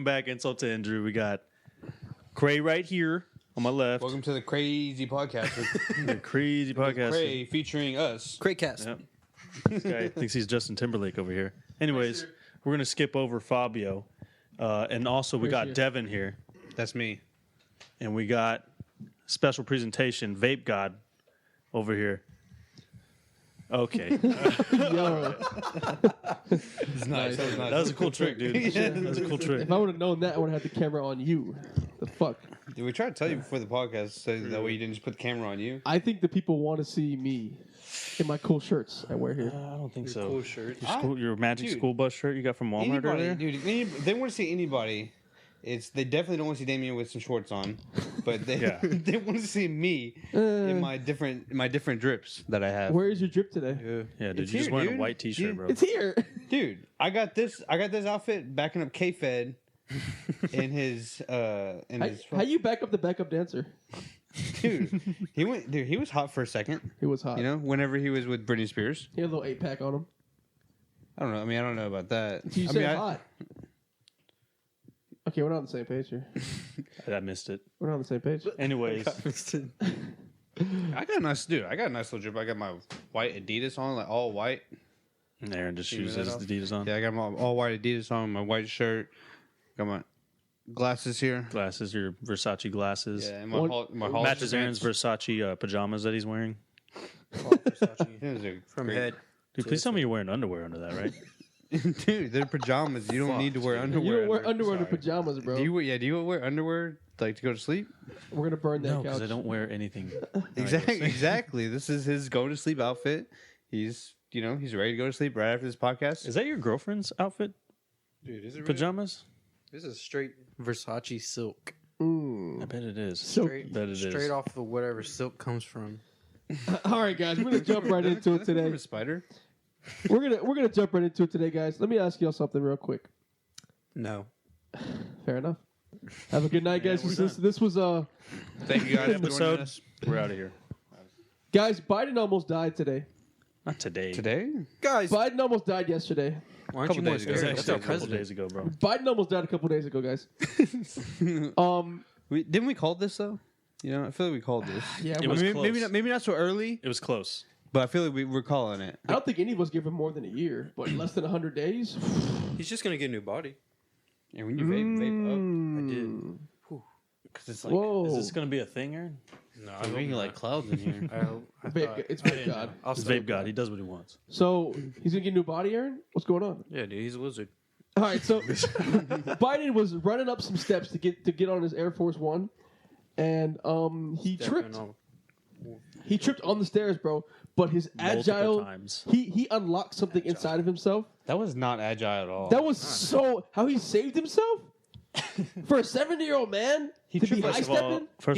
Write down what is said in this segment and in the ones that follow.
Welcome back, Insult to Injury. We got Cray right here on my left. Welcome to the crazy podcast. The crazy podcast. Cray featuring us. Craycast. Yep. This guy thinks he's Justin Timberlake over here. Anyways, we're going to skip over Fabio. And also, we got Devin here. That's me. And we got special presentation, Vape God, over here. Okay. Yo, It's nice. That was a cool trick, dude. That was a cool trick. if I would have known that, I would have had the camera on you. The fuck? Did we try to tell you before the podcast so that way you didn't just put the camera on you? I think the people want to see me in my cool shirts I wear here. I don't think so. Cool shirt. Your magic Dude. school bus shirt you got from Walmart earlier? Dude, they want to see anybody. They definitely don't want to see Damien with some shorts on, but they they want to see me in my different drips that I have. Where is your drip today? Yeah, dude. It's You're just here, wearing dude. a white t-shirt, Dude, bro. It's here. Dude, I got this outfit backing up K-Fed in his How you back up the backup dancer? Dude, he was hot for a second. He was hot. You know, whenever he was with Britney Spears. He had a little 8-pack on him. I don't know. I mean, I don't know about that. You I said mean, hot. Okay, we're not on the same page here. I missed it. We're not on the same page. Anyways, I got a nice little drip. I got my white Adidas on, like all white. and Aaron just shoes that his off? Adidas on. Yeah, I got my all white Adidas on, my white shirt. Got my glasses here. Glasses, your Versace glasses. Yeah, and What- my Hollister Matches Aaron's pants. Versace pajamas that he's wearing. Those are From great. head. Dude, please tell me you're wearing underwear under that, right? Dude, they're pajamas. You don't need to wear underwear. You don't wear underwear Sorry. to pajamas, bro. Do you wear underwear like to go to sleep? We're gonna burn that No, couch. because I don't wear anything. Exactly. This is his go to sleep outfit. He's ready to go to sleep right after this podcast. Is that your girlfriend's outfit? Dude, is it Pajamas? This is straight Versace silk. I bet it is. So- Straight, Bet it is. straight off of whatever silk comes from. All right, guys, we're gonna jump right into it today. A spider. We're gonna jump right into it today, guys. Let me ask y'all something real quick. No. Fair enough. Have a good night, guys. This was Thank you guys for Episode. joining us We're out of here. guys. Biden almost died today. Not today. today. Guys, Biden almost died yesterday. why aren't you couple more days ago. It was scared? actually That's a our couple president. days ago, bro. Biden almost died a couple days ago, guys. Didn't we call this though? You know, I feel like we called this. Yeah, It was maybe close. maybe not so early, It was close. but I feel like we're calling it. I don't think any of us give him more than a year, but less than 100 days. He's just going to get a new body. And when you vape I did. because it's like Whoa, Is this going to be a thing, Aaron? No, I'm making like clouds in here. It's vape God. It's Vape God. He does what he wants. So he's gonna get a new body, Aaron. What's going on? Yeah, dude, he's a lizard. All right, so Biden was running up some steps to get on his Air Force One, and he tripped. He tripped on the stairs, bro. But his Multiple agile, times. he unlocked something inside of himself. That was not agile at all. That was so how he saved himself for a 70-year-old man to be tripped, high First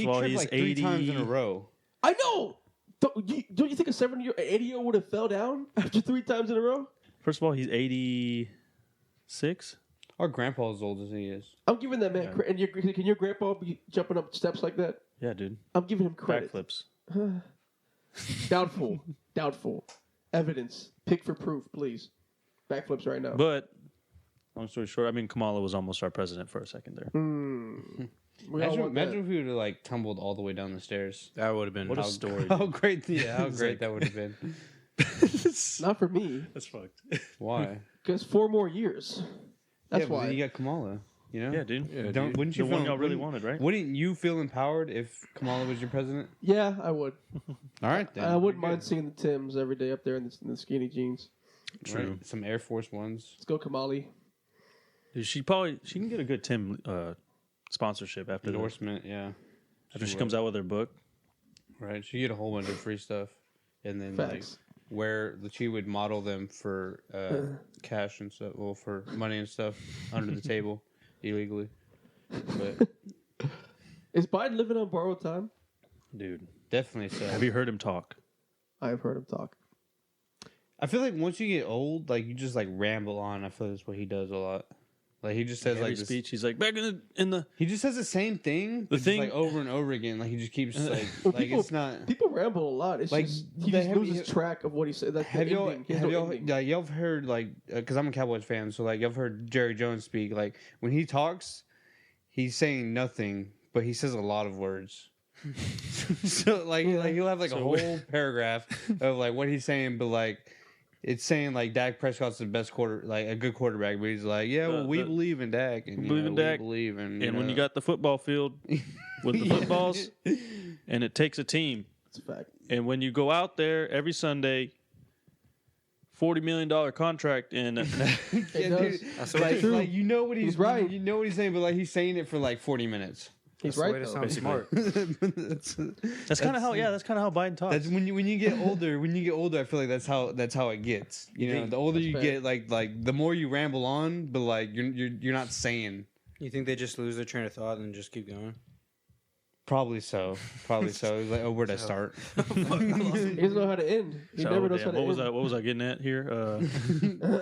of all, stepping. he's like 80 3 times in a row. I know. Don't you think a 80-year-old would have fell down after 3 times in a row? First of all, he's 86. Our grandpa's as old as he is. I'm giving that man credit. And can your grandpa be jumping up steps like that? Yeah, dude. I'm giving him credit. Backflips. Doubtful. Evidence. Pick for proof, please. Backflips right now. But long story short, I mean, Kamala was almost our president for a second there. We all want Imagine that. if we would have like tumbled all the way down the stairs. That would have been. What a story. How great! Yeah, how It's great like- that would have been. Not for me, That's fucked. Why? because 4 more years. That's yeah, but why. then you got Kamala. You know? Yeah, dude. Yeah, Don't, dude. wouldn't you The feel one y'all really wouldn't- wanted, right? Wouldn't you feel empowered if Kamala was your president? Yeah, I would. All right, then. I wouldn't You're mind good. seeing the Tims every day up there in the skinny jeans. True. Right, some Air Force Ones. Let's go, Kamali. Dude, she can get a good Tim sponsorship after Endorsement, yeah. after she comes out with her book. Right, she get a whole bunch of free stuff, and then Facts. like where she would model them for cash and stuff, well, for money and stuff under the table illegally. But Is Biden living on borrowed time? Dude, definitely so. have you heard him talk? I've heard him talk. I feel like once you get old, like you just like ramble on. I feel that's what he does a lot. Like he just says Every like this, speech, he's like back in the. he just says the same thing. The just, thing- like over and over again. Like he just keeps like Well, like people- it's not. People ramble a lot. It's Like, just he the just heavy- loses track of what he said. Like Have the y'all ending. He has have no y'all ending. y'all have heard like because I'm a Cowboys fan, so like y'all heard Jerry Jones speak. Like when he talks, he's saying nothing, but he says a lot of words. So like he'll have like a So- whole paragraph of like what he's saying, but like it's saying like Dak Prescott's the best like a good quarterback, but he's like, yeah, well, we believe in Dak, and believe in Dak, we believe in, And when you got the football field with the footballs, and it takes a team, It's a fact. and when you go out there every Sunday, $40 million contract, and yeah, It dude, does. That's like, true. like you know what he's right. You know what he's saying, but like he's saying it for like 40 minutes. He's the right way to though. sound smart. that's that's kind of how Biden talks. That's when you get older. When you get older, I feel like that's how it gets. You know, the older That's you fair. get, like the more you ramble on, but like you're not saying. You think they just lose their train of thought and just keep going? Probably so. It's like, oh, where'd I start? He doesn't know how to end. He So, never knows how damn, to what was end. I? What was I getting at here?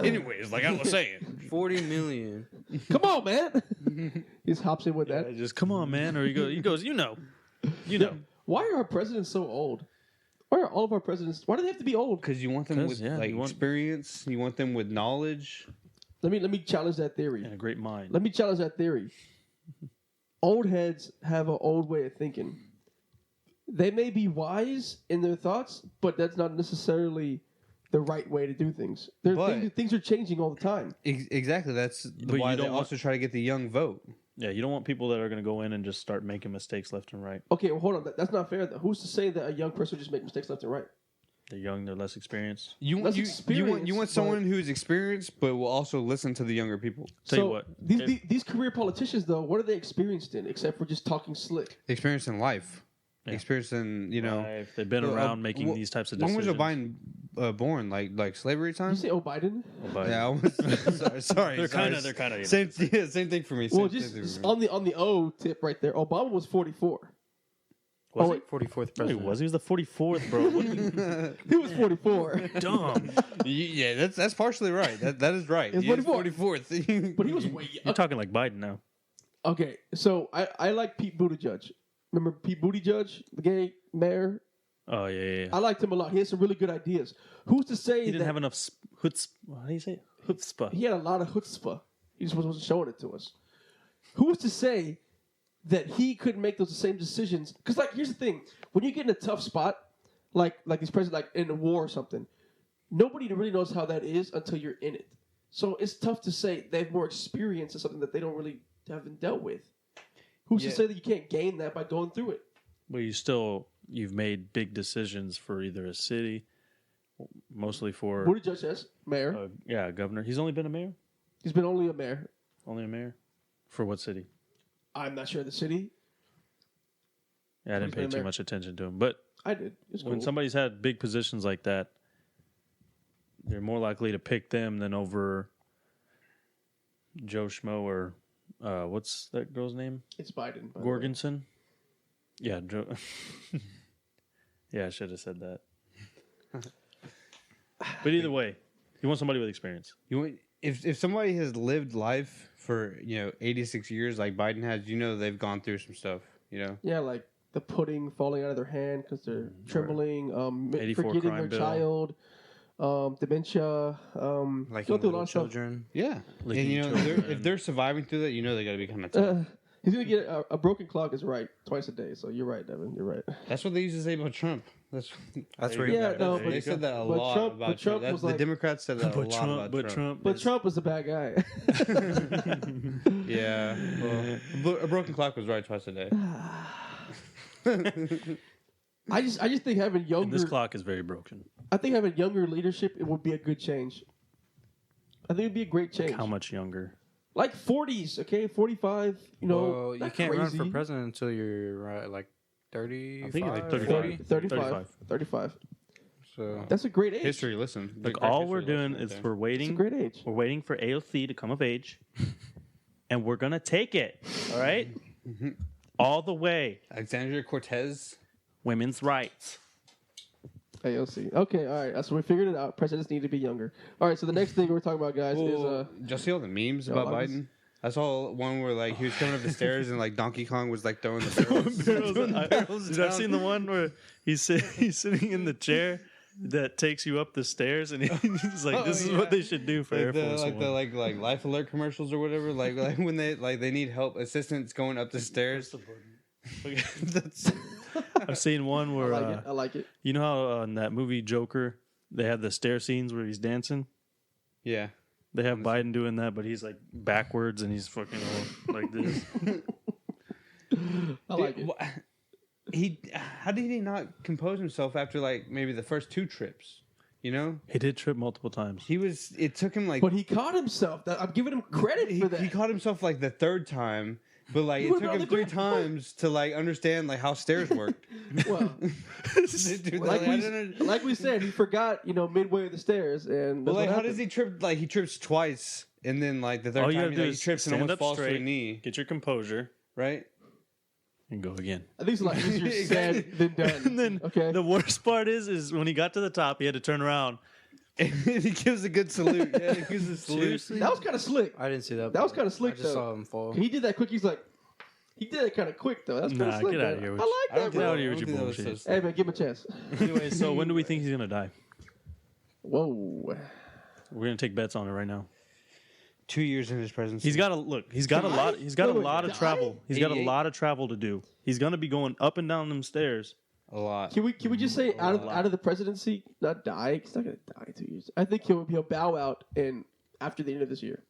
Anyways, like I was saying, 40 million. Come on, man. He just hops in with that. just come on, man. Or he goes, you know. Why are our presidents so old? Why are all of our presidents? Why do they have to be old? because you want them 'Cause, with yeah, like you want- experience. You want them with knowledge. Let me challenge that theory. And a great mind. Let me challenge that theory. Old heads have an old way of thinking. They may be wise in their thoughts, but that's not necessarily the right way to do things. But- Things are changing all the time. Exactly. That's But why you they don't also try to get the young vote. Yeah, you don't want people that are going to go in and just start making mistakes left and right. Okay, well, hold on. That's not fair. Though. Who's to say that a young person just make mistakes left and right? They're young, they're less experienced. You Less you want experience, someone who's experienced, but will also listen to the younger people. Tell you what, these career politicians, though, what are they experienced in except for just talking slick? Experience in life. Yeah. Experience in if they've been around making these types of When decisions. was Joe Biden born? Like slavery Did time? you say, oh, Biden? But Yeah, I was, sorry. They're kind of. same thing for me. Well, Same just thing for me. on the O tip right there, Obama was 44. Was Oh, he? wait. 44th No, he president. was. He was the 44th, bro. What are you He was 44. dumb? Yeah, that's partially right. That is right. It's He is 44. 44th. But he was way You're talking like Biden now. Okay, so I like Pete Buttigieg. Remember Pete Buttigieg, the gay mayor? Oh yeah. I liked him a lot. He had some really good ideas. Who's to say He didn't that have enough How do you say it? Chutzpah. he had a lot of chutzpah? He just wasn't showing it to us. Who's to say that he couldn't make those same decisions? Because, like, here's the thing: when you get in a tough spot, like this president, like in a war or something, nobody really knows how that is until you're in it. So it's tough to say they have more experience in something that they don't really haven't dealt with. Who's to Yeah. say that you can't gain that by going through it? But you've made big decisions for either a city, mostly for Buttigieg as mayor. governor. He's only been a mayor. He's been only a mayor. Only a mayor. For what city? I'm not sure the city. Yeah, I didn't He's been pay a too mayor. much attention to him. But I did. It's when cool. somebody's had big positions like that, they're more likely to pick them than over Joe Schmo or what's that girl's name? It's Biden. by the way. Gorgonson. Yeah, Joe. Yeah, I should have said that. But either way, you want somebody with experience. You want, if somebody has lived life for 86 years like Biden has, they've gone through some stuff. Yeah, like the pudding falling out of their hand because they're trembling, 84 forgetting crime their bill. child, dementia, Like go in through a lot little of stuff. children. Yeah, Leaking and children. if they're surviving through that, they got to be kind of tough. He's gonna get a broken clock is right twice a day. So you're right, Devin. You're right. That's what they used to say about Trump. That's There where you you Yeah, got no, it. but They said that a but lot Trump- about but Trump Trump. was The like- Democrats said that a lot about Trump. But Trump was the bad guy. Yeah, well, a broken clock was right twice a day. I just think having And younger, this clock is very broken. I think having younger leadership it would be a good change. I think it'd be a great change. How much younger? Like 40s, okay, 45. Well, you not can't run for crazy. president until you're like 30. I think like 40. 35. 35. 35. So That's a great age. History, listen. Like Great all history we're lesson doing right is there. we're It's a waiting. great age. We're waiting for AOC to come of age, and we're gonna take it. All right, all the way. Alexandria Cortez. Women's rights. AOC. Okay, all right. So we figured it out. Presidents need to be younger. All right. So the next thing we're talking about, guys, is Did you see all the memes Yo, about I was- Biden? I saw one where like he was coming up the stairs and like Donkey Kong was like throwing the barrels. Dude, I've seen the one where he's sitting in the chair that takes you up the stairs, and he's like, "This is what they should do for Air Force like One." the like Life Alert commercials or whatever. Like when they need help, assistance going up the stairs. I've seen one where I like it. you know how in that movie Joker they have the stair scenes where he's dancing. Yeah. They have Biden doing that, but he's like backwards and he's fucking all like this. I like it. How did he not compose himself after like maybe the first 2 trips? You know, He did trip multiple times. it took him like. But he caught himself. I'm giving him credit for that. He caught himself like the 3rd time, but like it What took about him the 3 great- times to like understand like how stairs worked. Well, Dude, like we said, he forgot, midway of the stairs, and But that's like, what how does happened. he trip? Like he trips twice, and then like the 3rd All you time gotta do he is trips and stand almost up falls to a straight, knee. get your composure, Right? and go again. I think it's a lot easier said than done. And then Okay. the worst part is when he got to the top, he had to turn around. And he gives a good salute. Yeah, he gives a salute. Seriously? That was kind of slick. I didn't see that. That was part. kinda slick, I just though. saw him fall. He did that quick. He's like, he did it kind of quick though. That's kind Nah, of slick. get outta man. here with I you. like I don't that, think Get bro. out of here with I don't your think that was bullshit. so Hey man, give him a chance. Anyway, so when do we think he's gonna die? Whoa. We're gonna take bets on it right now. 2 years in his presidency. He's got a look. He's got a lot. He's got a Wait, lot of die? travel. He's got a 88? lot of travel to do. He's gonna be going up and down them stairs. a lot. Can we just say out of the presidency, not die? He's not gonna die in 2 years. I think he'll bow out and after the end of this year,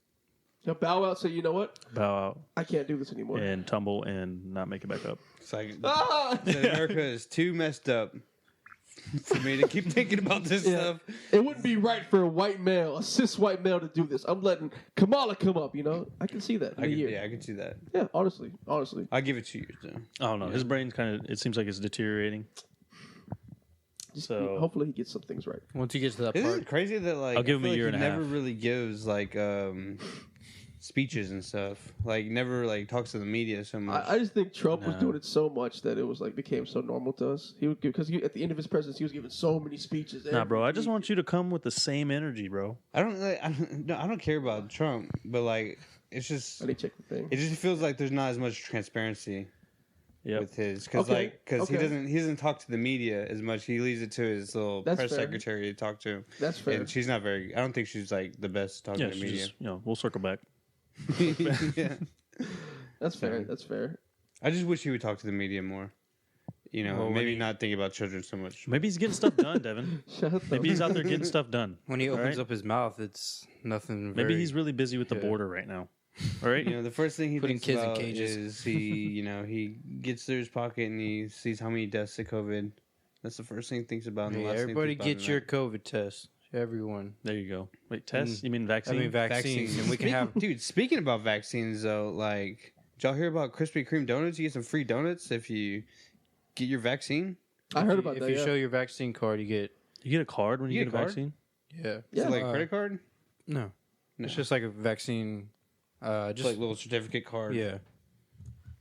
he'll bow out. Say, you know what? Bow out I can't do this anymore. and tumble and not make it back up. It's like Ah! America is too messed up for me to keep thinking about this Yeah. stuff. It wouldn't be right for a white male, a cis white male, to do this. I'm letting Kamala come up. I can see that in a year. Yeah, I can see that. Yeah, honestly. I give it 2 years though. I don't know. His brain's kind of. It seems like it's deteriorating. Just, So- hopefully he gets some things right. Once he gets to that Isn't part, it crazy that like I'll give I him feel a year like and he a never half. really gives like speeches and stuff. Like never like talks to the media so much. I just think Trump was No. doing it so much that it was like became so normal to us. He would because at the end of his presidency, he was giving so many speeches. Nah, bro. I every just week. want you to come with the same energy, bro. I don't care about Trump, but like it's just I need to check the thing. it just feels like there's not as much transparency Yep. with his because Okay, he okay. doesn't talk to the media as much. He leaves it to his little That's press fair. secretary to talk to, That's fair. and she's not very. I don't think she's like the best talking Yeah. to she media. just, we'll circle back. Yeah. That's fair. That's fair. I just wish he would talk to the media more. Well, when maybe he- not think about children so much. Maybe he's getting stuff done, Devin. Shut up. Maybe he's out there getting stuff done. when he opens Alright. up his mouth, it's nothing. Maybe very- he's really busy with the Yeah. border right now. All right. The first thing he Putting thinks kids in about cages. is he gets through his pocket and he sees how many deaths of COVID. That's the first thing he thinks about. And the Hey, last everybody thing he thinks get your about COVID test. Everyone. There you go. Wait, tests? Mm. You mean I vaccine? mean vaccines, and we can have. Dude, speaking about vaccines though, like, did y'all hear about Krispy Kreme donuts? You get some free donuts if you get your vaccine. I heard about if that. you Yeah. show your vaccine card, you get. you get a card when you You get get a a card? vaccine? Yeah. Yeah. Is it like a Uh, credit card? No. No. It's just like a vaccine. Just Just like little certificate card. yeah.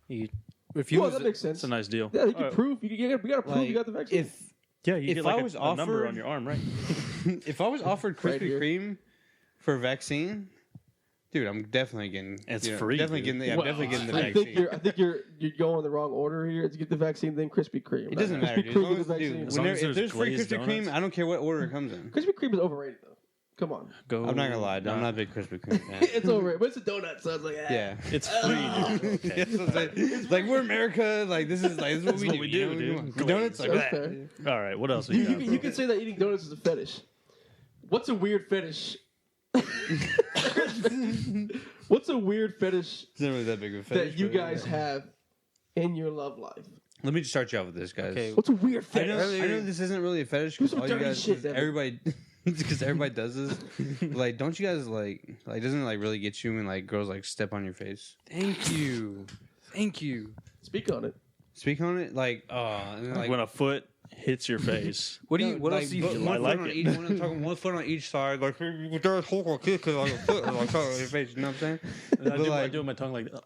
If you Well, was, that makes sense. It's a nice deal. Yeah, you can All right. prove. You gotta prove Like, you got the vaccine. Yeah, you if get like I was a number offered- on your arm, right? if I was offered Right Krispy here. Kreme for a vaccine, dude, I'm definitely getting. It's free, Definitely dude. getting. Yeah, I'm Well, definitely getting the I think vaccine. I think you're going the wrong order here. To get the vaccine, then Krispy Kreme. It doesn't Krispy matter, dude. Kreme As long get as, the dude, vaccine. As long as if there's there's free glazed Krispy Kreme, donuts. I don't care what order it comes in. Krispy Kreme is overrated though. Come on, Go. I'm not gonna lie, I'm not a big Krispy Kreme fan. it's overrated. But it's a donut, so it's like Yeah. It's free. Dude. Okay. That's what I'm saying. It's like we're America. Like this is what That's we what do. we you do, know? dude. Donuts like That's that. fair. All right. What else? You, You you, got, can, bro? you can say that eating donuts is a fetish. What's a weird fetish? What's a weird fetish It's not really that big of a fetish. that you but, guys have in your love life? Let me just start you off with this, guys. Okay. What's a weird I fetish? know this isn't really a fetish Do because some all you dirty guys, shit, Devin. everybody, because everybody does this. Like, don't you guys like doesn't it like really get you when like girls like step on your face? Thank you. Thank you. Speak on it. Speak on it, like, and then, Like when a foot hits your face. What do no, you? What like, else do you? but do? I one like foot on it. each, I'm talking one foot on each side, like there's whole kick like a foot like on your face. You know what I'm saying? I do my tongue like that.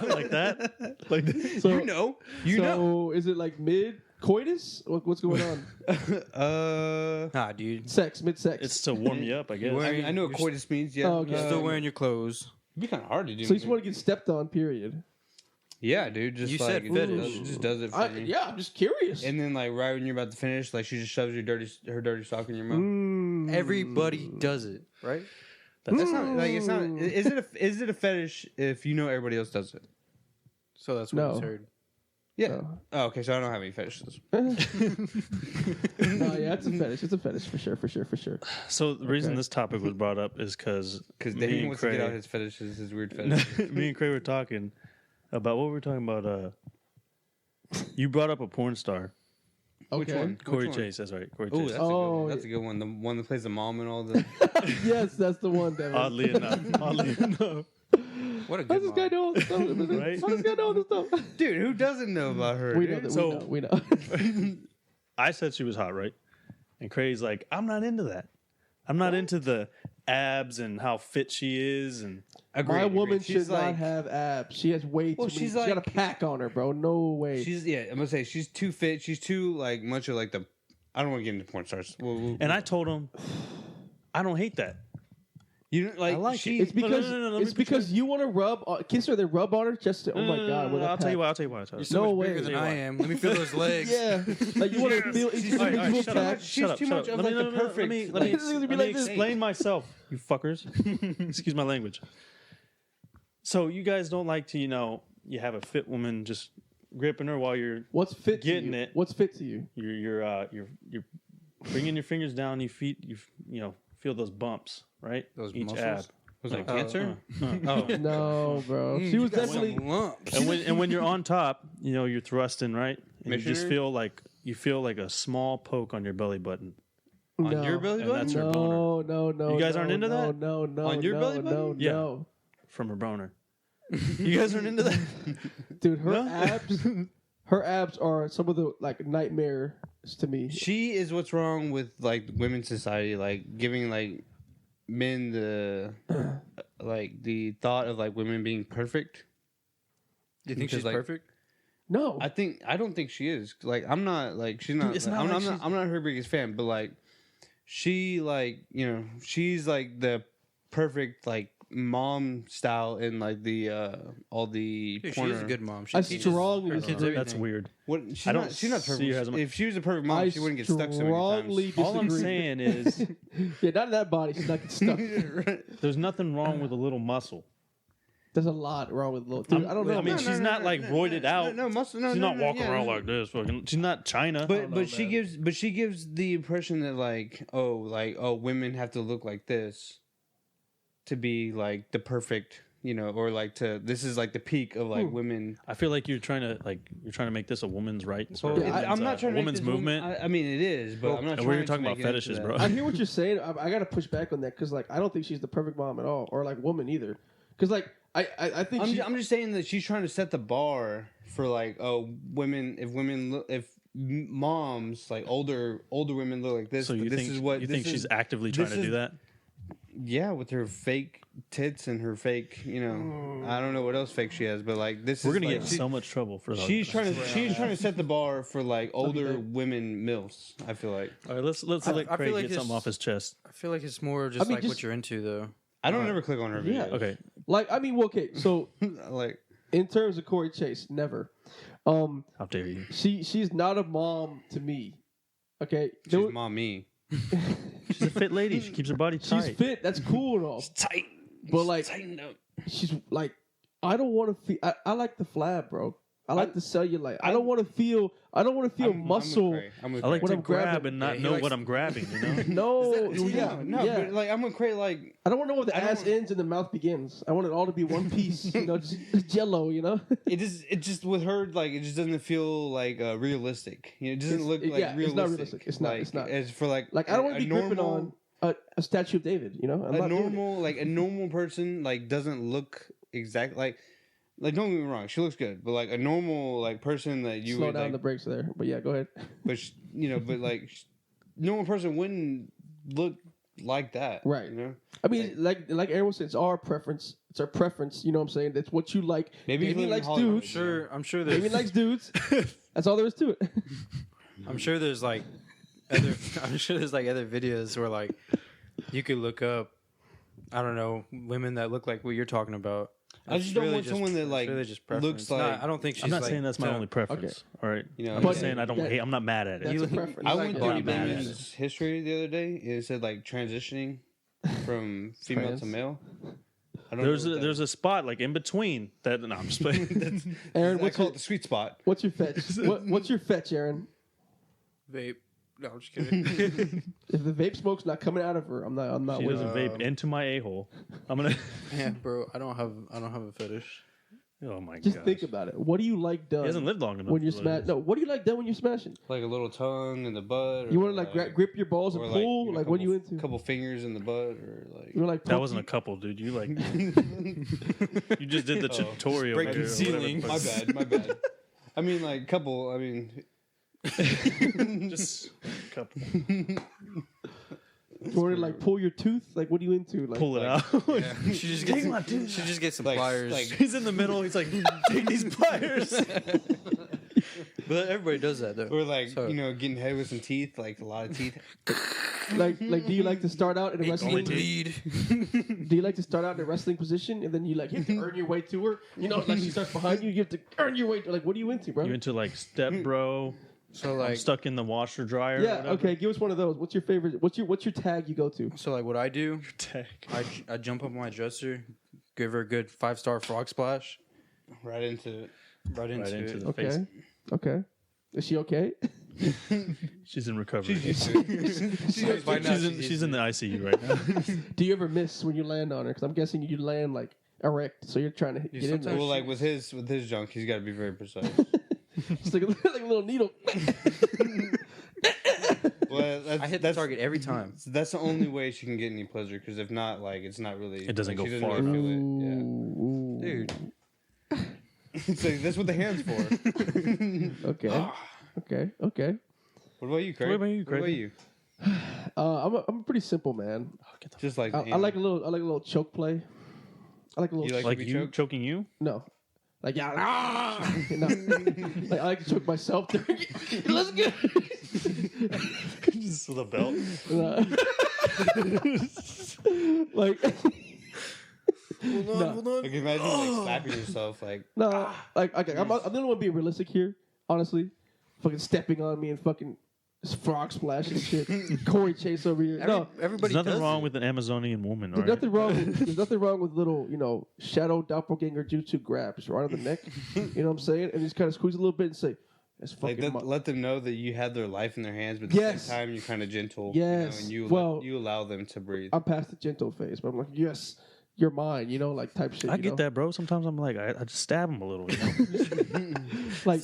Like that. Like that. So, you know. Is it like mid coitus? What's going on? Nah, dude. Sex, mid sex. It's to warm you up, I guess. You're I know what You're coitus means. Yeah. Oh, okay. You're still wearing your clothes. It'd be kind of hard to do. So you just want to get stepped on, period. Yeah, dude. Just You like, said it fetish. just does it for me. Yeah, I'm just curious. And then like right when you're about to finish, like she just shoves her dirty sock in your mouth. Mm. Everybody does it, right? That's not like it's not. Is it a fetish if you know everybody else does it? So that's what No. it's heard. Yeah. No. Oh, okay. So I don't have any fetishes. No, yeah, it's a fetish. It's a fetish for sure. So the reason Okay. this topic was brought up is because Because me Dave and wants to get out Craig, his fetishes, his weird fetishes. me and Craig were talking about what we were talking about. You brought up a porn star, Which Okay. one? Corey Which one? Chase. That's right, Corey Oh, Chase. that's a good Oh, one. That's a good one. The one that plays the mom and all the. Yes, that's the one, Devin. Oddly enough. What a How's good this guy mom. know all this stuff? Right? How's this guy know all this stuff? Dude, who doesn't know about her? We know dude? that. So- We know. I said she was hot, right? And Craig's like, I'm not into that. I'm not into the abs and how fit she is. And My woman She's should like, not have abs. She has way too Well, many. she's She's got a like- pack on her, bro. No way. She's I'm gonna say she's too fit. She's too like much of like the. I don't want to get into porn stars. and I told him, I don't hate that. you don't like. I like she, it. It's because No, let me it's because you want to rub kiss her, then rub on her just to. Oh my god! with a I'll tell you pack. what. I'll tell you what. You're I'll so No much way. bigger than Tell you I what. am. Let me feel those legs. Yeah, like you want to feel. It's just All right, a all right, little shut up. pack. She's too much of like the perfect. Let me It's gonna be like this. explain myself, you fuckers. Excuse my language. So you guys don't like to, you have a fit woman just gripping her while you're What's fit Getting to you? it. What's fit to you? you're bringing your fingers down. You feel those bumps, right? Those Each muscles? ab. Was that Oh. cancer? Oh, No, bro. Mm, She was you got definitely. some lumps. And when you're on top, you're thrusting, right? And you just Missionary? feel like a small poke on your belly button. on No. your belly And button? that's her boner. No. You guys no, aren't into no, that? No, no. On your no, belly button? No, Yeah. no. From her boner. You guys aren't into that? Dude, her No? abs. Her abs are some of the like nightmares to me. She is what's wrong with like women's society, like giving like men the like the thought of like women being perfect. You think Because, she's like, perfect? No, I don't think she is. Like I'm not like she's not. it's not I'm, like I'm not. she's- I'm not her biggest fan, but like she like she's like the perfect like mom style in like the all the Dude, she porn. is a good mom. She I teaches strongly her disagree. kids That's everything. weird. What, she's I don't not, she's not see perfect. her as a- If she was a perfect mom, I she wouldn't get stuck so many strongly times. All I'm disagree. saying is Yeah, not in that body. She's not getting stuck. Right. there's nothing wrong with a little muscle. There's a lot wrong with little. Dude, I don't know. I mean, man. she's not like roided out. No, muscle. No, She's no, not no, walking yeah, around no. like this. Fucking, she's not China. But she gives the impression that like women have to look like this to be like the perfect or like this is like the peak of like women. I feel like you're trying to make this a woman's rights. or a Yeah, woman's, I'm not trying to make women's this movement. I mean, it is, but I'm not. and we're trying talking to about make it into fetishes, that. bro. I hear what you're saying. I got to push back on that because like I don't think she's the perfect mom at all, or like woman either. Because like I think I'm just saying that she's trying to set the bar for like women. If moms like older women look like this, So but you this think is what you this think she's is- actively trying this to do is- that? Yeah, with her fake tits and her fake, I don't know what else fake she has, but like this We're is gonna like, get in so much trouble for that. she's trying to set the bar for like older women milfs. I feel like All right, let's let I Craig feel like get something his- off his chest. I feel like it's more just mean, like just- what you're into, though. I don't ever click on her Yeah. videos. Okay, like I mean, well, okay. So like in terms of Corey Chase, never. how dare you? She's not a mom to me. Okay, she's mommy. She's a fit lady. She keeps her body tight. she's fit. That's cool and all. Tight, But like tighten up. she's like, I don't want to feel. I like the flab, bro. I like the cellulite. I don't want to feel. I don't want to feel muscle. I'm with I like Craig. to I'm grab grabbing- and not Yeah, he know likes- what I'm grabbing. No, yeah, no, yeah. but like I'm with Craig. Like I don't want to know where the I don't- ass ends and the mouth begins. I want it all to be one piece. Just jello. it just with her like it just doesn't feel like realistic. It doesn't It's- look like yeah, realistic. it's not realistic. It's not, Like, it's not. As for like Like I don't want a to be gripping normal- on a statue of David. I'm a not doing it. normal like a normal person like doesn't look exact like don't get me wrong, she looks good, but like a normal like person that you Slow would down like, the brakes there. But yeah, go ahead. but but like normal person wouldn't look like that, Right. I mean, like everyone said, it's our preference. It's our preference. You know what I'm saying? That's what you like. Maybe if you Maybe live in likes Hollywood, dudes. I'm sure Maybe there's likes dudes. That's all there is to it. I'm sure there's like other I'm sure there's like other videos where like you could look up I don't know, women that look like what you're talking about. I just It's don't really want someone that, it's like, really just looks preference. like- I don't think she's I'm not like, saying that's my only preference. All right. You know, I'm but just saying I don't hate. I'm not mad at it. That's a preference. I like went body through bad. women's history the other day. It said like transitioning from female Trans. to male. I don't There's know a what there's a spot like in between that. No, I'm just playing. Aaron, I what's call your it the sweet spot. what's your fetch? What's your fetch, Aaron? vape. No, I'm just kidding. If the vape smoke's not coming out of her, I'm not. She with doesn't it. vape into my a hole. I'm gonna. Yeah, bro, I don't have a fetish. Oh my god. Just think about it. What do you like done He hasn't lived long enough. when you is what it smash? is. No, what do you like done when you're smashing? Like a little tongue in the butt. You want to like grip your balls and or pull? you know, Like what are you couple- into? Couple fingers in the butt, or like. You want like That wasn't a couple, dude. You like. You just did the tutorial. breaking there, or whatever ceiling. the My fuck. bad, my bad. I mean, like couple. I mean, Just a couple. You want to like pull your tooth? Like what are you into? Like Pull it out. Yeah. She just gets some Like- pliers. like- He's in the middle. He's like, take these pliers. But everybody does that though. or like So- you know, getting head with some teeth, like a lot of teeth. like do you like to start out in a wrestling? bleed. Do you like to start out in a wrestling position and then you like you have to earn your way to her? You know, like she starts behind you, you have to earn your way to like what are you into, bro? You into like step bro? So I'm like, stuck in the washer dryer. or Yeah, whatever. okay, give us one of those. What's your favorite? What's your tag you go to? what I do, Tech. I jump up on my dresser, give her a good 5-star frog splash, Right into it. right into into it. the Okay. face. Okay. Is she okay? She's in recovery. She's used to it. By now, She's in the ICU right now. Do you ever miss when you land on her? Because I'm guessing you land like erect, so you're trying to get in there. sometimes- Well, like with his junk, he's got to be very precise. It's like like a little needle. Well, I hit the target every time. That's the only way she can get any pleasure. Because if not, like it's not really. It doesn't like, go she far Really Ooh. feel it. Yeah, dude. It's like, that's what the hands for. Okay. Okay. What about you, Craig? What about you, Craig? you? I'm pretty simple, man. Just like I like a little choke play. I like a little You like Like to be you choked? choking you? no. Like yeah, no. Like I like to choke myself during it. Let's go. Just with a belt. Like Hold on. Like imagine like slapping yourself, like no, like okay, I'm the only one being realistic here. Honestly, fucking stepping on me and fucking frog splash and shit. Corey Chase over here. No, Everybody There's nothing does wrong it. with an Amazonian woman. All there's right? nothing wrong. There's nothing wrong with little, shadow doppelganger jutsu grabs right on the neck. You know what I'm saying? And just kind of squeeze a little bit and say, "That's like fucking." that, let them know that you have their life in their hands, but at the Yes. same time you're kind of gentle. Yes. and you Well- you allow them to breathe. I'm past the gentle phase, but I'm like, yes, you're mine. Like type shit. I get that, bro. Sometimes I'm like, I just stab him a little. Like,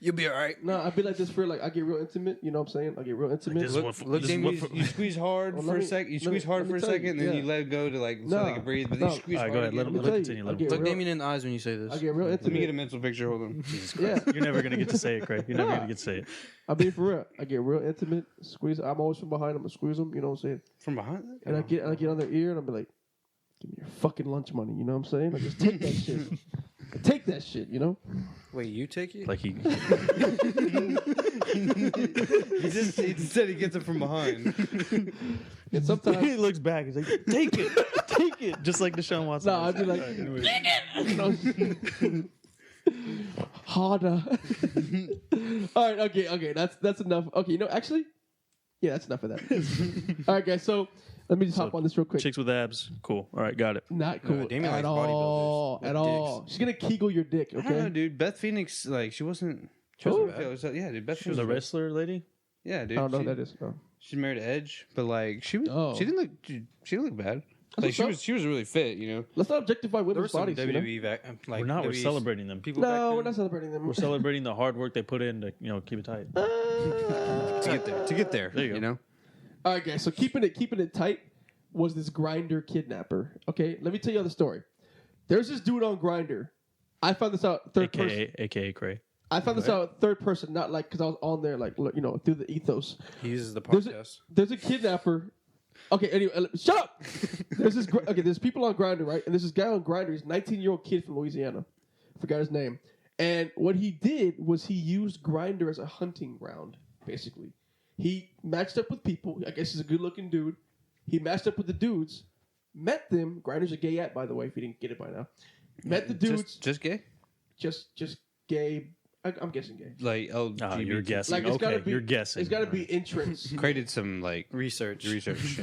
You'll be all right. no, I'd be like this for like I get real intimate. You know what I'm saying? I get real intimate. this is what- look, this is Jamie, what- You squeeze hard Well, for let a me- sec. You let squeeze me- hard let for me a tell you, second, then you yeah. let go to like so No, they can breathe. But no. then you squeeze All right, hard. go ahead. Let again. him tell you, continue. I Let him get Look real- Damien in the eyes when you say this. I get real Let me get a intimate. mental picture. Hold on. Jesus Yeah. Christ. You're never gonna get to say it, Craig. You're never Nah. gonna get to say it. I mean, for real, I get real intimate. Squeeze. I'm always from behind. I'm gonna squeeze them. You know what I'm saying? From behind. And I get on their ear and I'm be like, give me your fucking lunch money. You know what I'm saying? Like, just take that shit. Take that shit. Wait, you take it? Like he. He said he gets it from behind. And sometimes, he looks back. He's like, take it, take it, just like Deshaun Watson. no, I'd be like, harder. All right, okay, that's enough. Okay, actually, yeah, that's enough of that. All right, guys, so let me just hop on this real quick. Chicks with abs, cool. All right, got it. Not cool Damien at likes all. bodybuilders At with all. She's gonna kegel your dick. I don't know, Okay. dude. Beth Phoenix, like she wasn't. Who? Yeah, dude. Beth She was a Phoenix. wrestler lady. Yeah, dude. I don't know she, who that is. No. She's married to Edge, but like she was. Oh. She didn't look. She didn't look bad. That's Like she what's was. She was really fit. Let's not objectify There were women's some bodies. WWE like We're not. We're WWE celebrating them. people. No, we're back not celebrating them. We're celebrating the hard work they put in to keep it tight. to get there. To get there. There you go. know. All right, guys. So keeping it tight was this Grinder kidnapper. Okay, let me tell you the story. There's this dude on Grinder. I found this out third person. AKA Cray. I found this out third person, not like because I was on there, like through the ethos. He uses the There's podcast. there's a kidnapper. Okay, anyway, shut up. There's people on Grinder, right? And there's this guy on Grinder. He's a 19-year-old kid from Louisiana. Forgot his name. And what he did was he used Grinder as a hunting ground. Basically, he matched up with people. I guess he's a good-looking dude. He matched up with the dudes, met them. Grindr's a gay app, by the way, if you didn't get it by now. Met the dudes, Just gay? just gay. I'm guessing gay. Like, Oh, you're guessing. Like, it's okay, gotta be, you're guessing. It's got to be entrance. Created some, like, Research. research.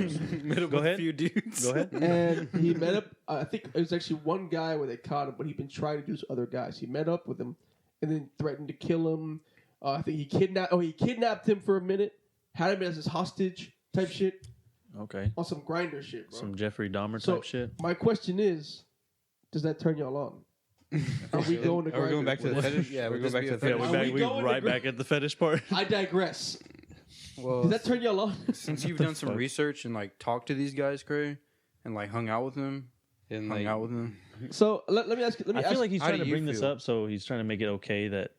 Go ahead. Few dudes. Go ahead. And he met up. I think it was actually one guy where they caught him, but he'd been trying to do this other guys. He met up with him, and then threatened to kill him. I think he kidnapped him for a minute, had him as his hostage type shit Okay. on some grinder shit, bro. Some Jeffrey Dahmer So- type shit. My question is, does that turn y'all on? Are we going to? Are we going Grindr back to the with it? fetish? Yeah, we're would going this back be to a the Yeah, fetish. we going right to back at the fetish part. I digress. Well, Does that turn y'all on? since you've done some research and like talked to these guys, Cray, and like hung out with them, And, hung like, out with them. So let me ask. I feel like he's how trying do to you bring this feel? up, so he's trying to make it okay that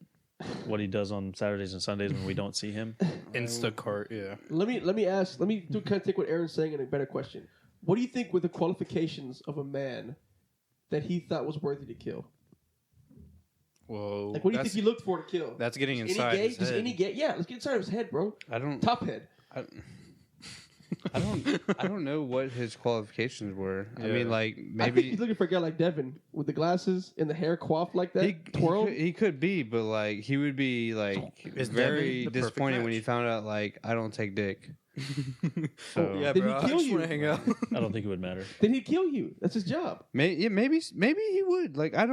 what he does on Saturdays and Sundays when we don't see him. Instacart, yeah. Let me ask. Let me do kind of take what Aaron's saying in a better question. What do you think were the qualifications of a man that he thought was worthy to kill? Whoa. Like, what do you think he looked for to kill? That's getting Any inside gay? his Just head. any gay? Yeah, let's get inside of his head, bro. I don't... Top head. I don't know what his qualifications were. I Yeah. mean, like, I think maybe he's looking for a guy like Devin with the glasses and the hair coiffed like that, twirled. he could be, but like he would be like Is very Devin the perfect disappointed when he match? found out like I don't take dick. So Yeah, Did bro. he I kill just you? want to hang out. I don't think it would matter. Then he'd kill you. That's his job. maybe he would. Like I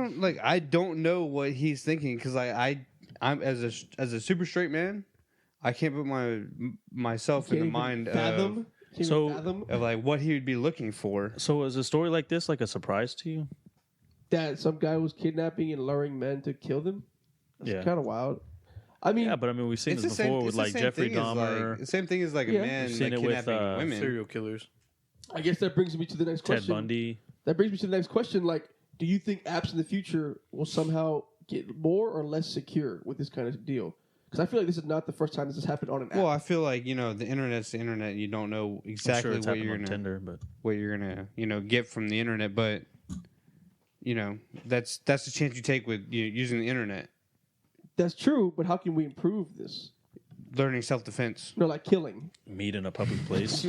don't know what he's thinking because I'm as a super straight man, I can't put myself in Can't the even mind fathom. Can't So- even fathom of like what he would be looking for. So is a story like this like a surprise to you? that some guy was kidnapping and luring men to kill them. That's Yeah. kind of wild. I mean, Yeah, but I mean we've seen this before with like Jeffrey Dahmer, the same thing as like Yeah. a man We've seen like, it with, kidnapping women. Serial killers. I guess that brings me to the next Ted question. Bundy. That brings me to the next question. Like, do you think apps in the future will somehow get more or less secure with this kind of deal? Because I feel like this is not the first time this has happened on an app. Well, I feel like the internet's the internet. You don't know I'm exactly sure it's what happened you're on gonna Tinder, but get from the internet, but that's the chance you take with using the internet. That's true, but how can we improve this? Learning self-defense. No, like killing. meet in a public place.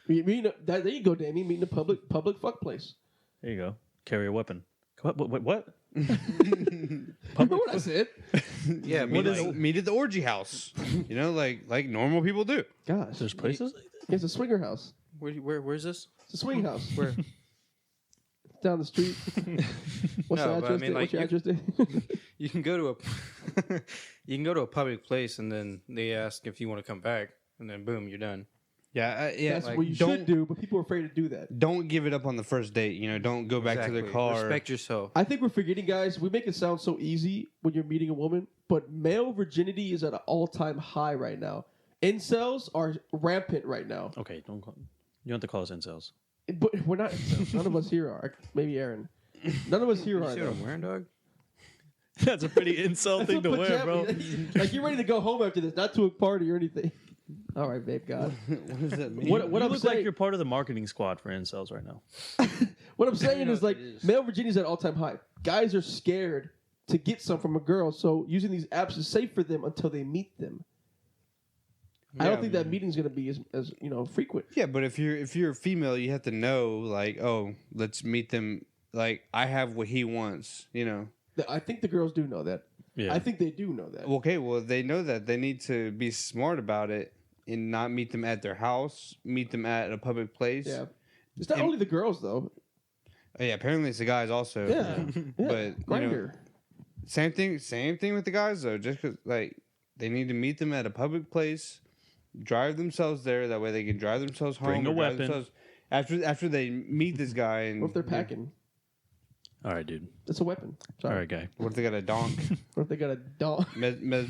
There you go, Damien. Meet in a public fuck place. There you go. Carry a weapon. What? Remember what I said? Yeah, Meet at the orgy house. Like normal people do. Gosh, There's places? it's a swinger house. where's this? It's a swing house. Where? Down the street. What's No, the but I address? mean, What's like, your address? You can go to a public place and then they ask if you want to come back and then boom, you're done. Yeah, That's like, what you should do, but people are afraid to do that. Don't give it up on the first date. Don't go back to the Exactly. car. Respect yourself. I think we're forgetting, guys. We make it sound so easy when you're meeting a woman, but male virginity is at an all-time high right now. Incels are rampant right now. Okay, you don't have to call us incels. But we're not incels. None of us here are. Maybe Aaron. None of us here are. See what though. I'm wearing, dog? That's a pretty insult thing to wear, bro. Like you're ready to go home after this, not to a party or anything. All right, babe. God. What does that mean? What You I'm look saying, like you're part of the marketing squad for incels right now. what I'm saying know is what like that is. male virginity is at all-time high. Guys are scared to get some from a girl, so using these apps is safe for them until they meet them. I don't think that meeting's going to be as frequent. Yeah, but if you're a female, you have to know like, oh, let's meet them. Like I have what he wants. I think the girls do know that. Yeah. I think they do know that. Okay, well they know that they need to be smart about it and not meet them at their house. Meet them at a public place. Yeah. It's not And- only the girls though. Oh, yeah, apparently it's the guys also. Yeah. But Grinder. same thing with the guys though. Just 'cause, like they need to meet them at a public place, drive themselves there. That way they can drive themselves home. Bring a or drive weapon. themselves- After they meet this guy and What if they're packing? All right, dude. That's a weapon. Sorry. All right, guy. What if they got a donk? What if they got a dog?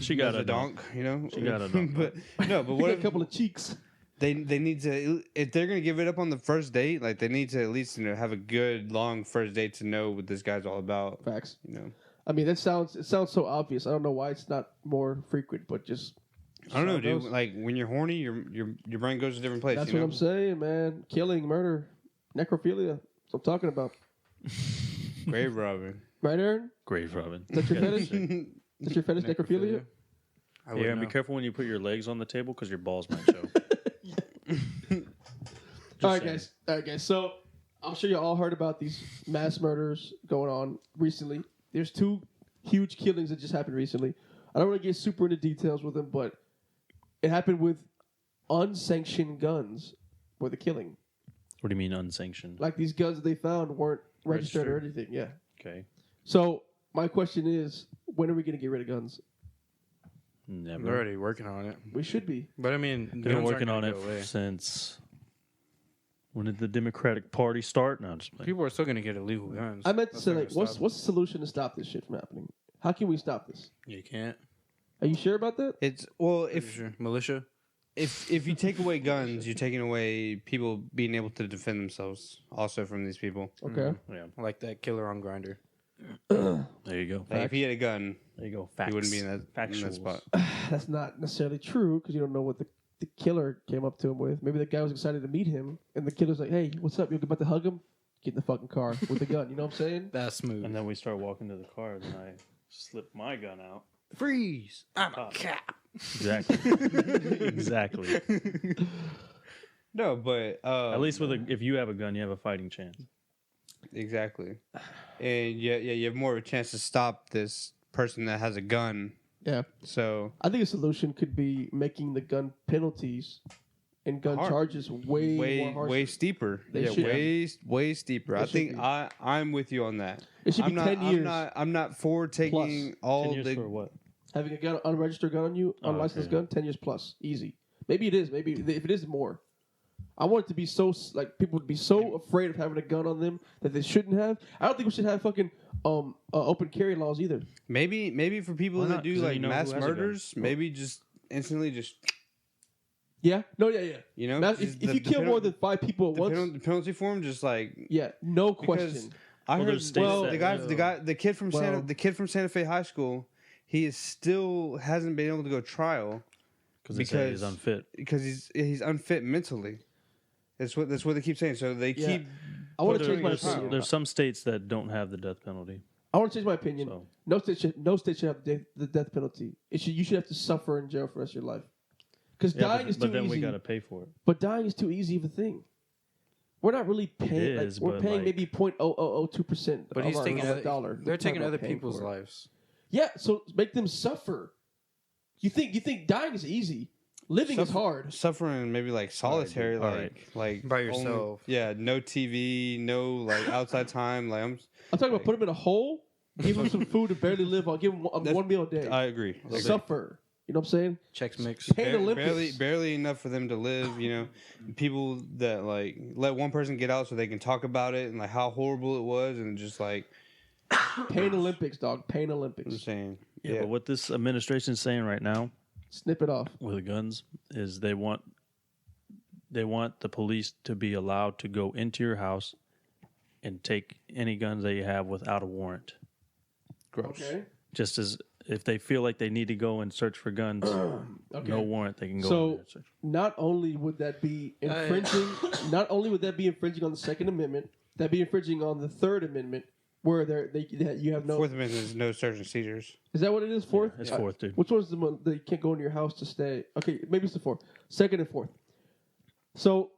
She got a donk. She got a donk. but no, but What what a if couple of cheeks. they need to, if they're gonna give it up on the first date, like they need to at least have a good long first date to know what this guy's all about. Facts. I mean, it sounds so obvious. I don't know why it's not more frequent, but just I don't know, how it dude. goes. Like when you're horny, your brain goes to a different place. That's you what know? I'm saying, man. Killing, murder, necrophilia. That's what I'm talking about. Grave robbing. Right, Aaron? Grave robbing. That's your fetish? That's your fetish, necrophilia? I Yeah, wouldn't and be know. careful when you put your legs on the table because your balls might show. All right, guys. So I'm sure you all heard about these mass murders going on recently. There's 2 huge killings that just happened recently. I don't want to get super into details with them, but it happened with unsanctioned guns were the killing. What do you mean unsanctioned? Like these guns that they found weren't registered or anything. Yeah. Okay. So my question is, when are we going to get rid of guns? Never. They're already working on it. We should be. But I mean, They've been working on it since. When did the Democratic Party start? No, I'm just playing. People are still going to get illegal guns. I meant to That's say, not like, gonna what's stop. the solution to stop this shit from happening? How can we stop this? You can't. Are you sure about that? It's well, If sure. Militia. if you take away guns, you're taking away people being able to defend themselves. Also from these people, Okay. Yeah. Like that killer on Grinder. There you go. like if he had a gun, There you go. he Facts. wouldn't be in that Factuals. spot. That's not necessarily true because you don't know what the killer came up to him with. Maybe the guy was excited to meet him, and the killer's like, "Hey, what's up? You're about to hug him? Get in the fucking car with a gun." You know what I'm saying? That's smooth. And then we start walking to the car, and I slip my gun out. Freeze! I'm a cat. Exactly. Exactly. No, but At least if you have a gun, you have a fighting chance. exactly, and you have more of a chance to stop this person that has a gun. Yeah. So I think a solution could be making the gun penalties and gun Hard. charges way more harsh. way steeper. They yeah, should. way steeper. They I should think be. I'm with you on that. It should be 10 years. I'm not for taking all 10 years the for what? Having a gun, unregistered gun on you, Oh, unlicensed okay. gun, 10 years plus, easy. Maybe it is. Maybe if it is more. I want it to be so like people would be so afraid of having a gun on them that they shouldn't have. I don't think we should have fucking open carry laws either. maybe for people Why that not? do 'Cause then like you know mass who has a gun. murders, maybe just instantly just Yeah. No. Yeah. you know Now, if just you kill more than 5 people at once, the penalty for him just like yeah, no because question. I Well, heard there's states Well, that- the kid from Well- the kid from Santa Fe High School, he is still hasn't been able to go trial Because they say he's unfit. because he's unfit mentally. That's what they keep saying. So they Yeah. keep I want to There- change my there's, opinion. there's some states that don't have the death penalty. I want to change my opinion. So No state should have the death penalty. You should have to suffer in jail for the rest of your life. Because yeah, dying is too but then easy. we got to pay for it. But dying is too easy of a thing. We're not really paying. is, we're but, paying like- maybe 0.0002%. But of he's our, taking of our other, dollar. they're taking We're other paying people's for it. lives. Yeah, so make them suffer. You think dying is easy? Living is hard. suffering maybe like solitary, All right. like By only- yourself. yeah, no TV, no like outside time. Like I'm talking about put them in a hole, give them some food to barely live on, give them one meal a day. I agree. Suffer. You know what I'm saying? Checks mix. Pain Olympics. Barely enough for them to live. You know, people that like let one person get out so they can talk about it and like how horrible it was, and just like Pain Olympics, dog. Pain I'm Olympics. saying, Yeah, but what this administration is saying right now Snip it off. with the guns is they want the police to be allowed to go into your house and take any guns that you have without a warrant. gross. Okay. Just as if they feel like they need to go and search for guns, Okay. no warrant, they can go So- in there and search. Not only would that be infringing, not only would that be infringing on the Second Amendment, that'd be infringing on the Third Amendment, where you have no. Fourth Amendment is no search and seizures. Is that what it is? Fourth. It's fourth, dude. Which one's the one that you can't go into your house to stay? Okay, maybe it's the fourth. Second and fourth. So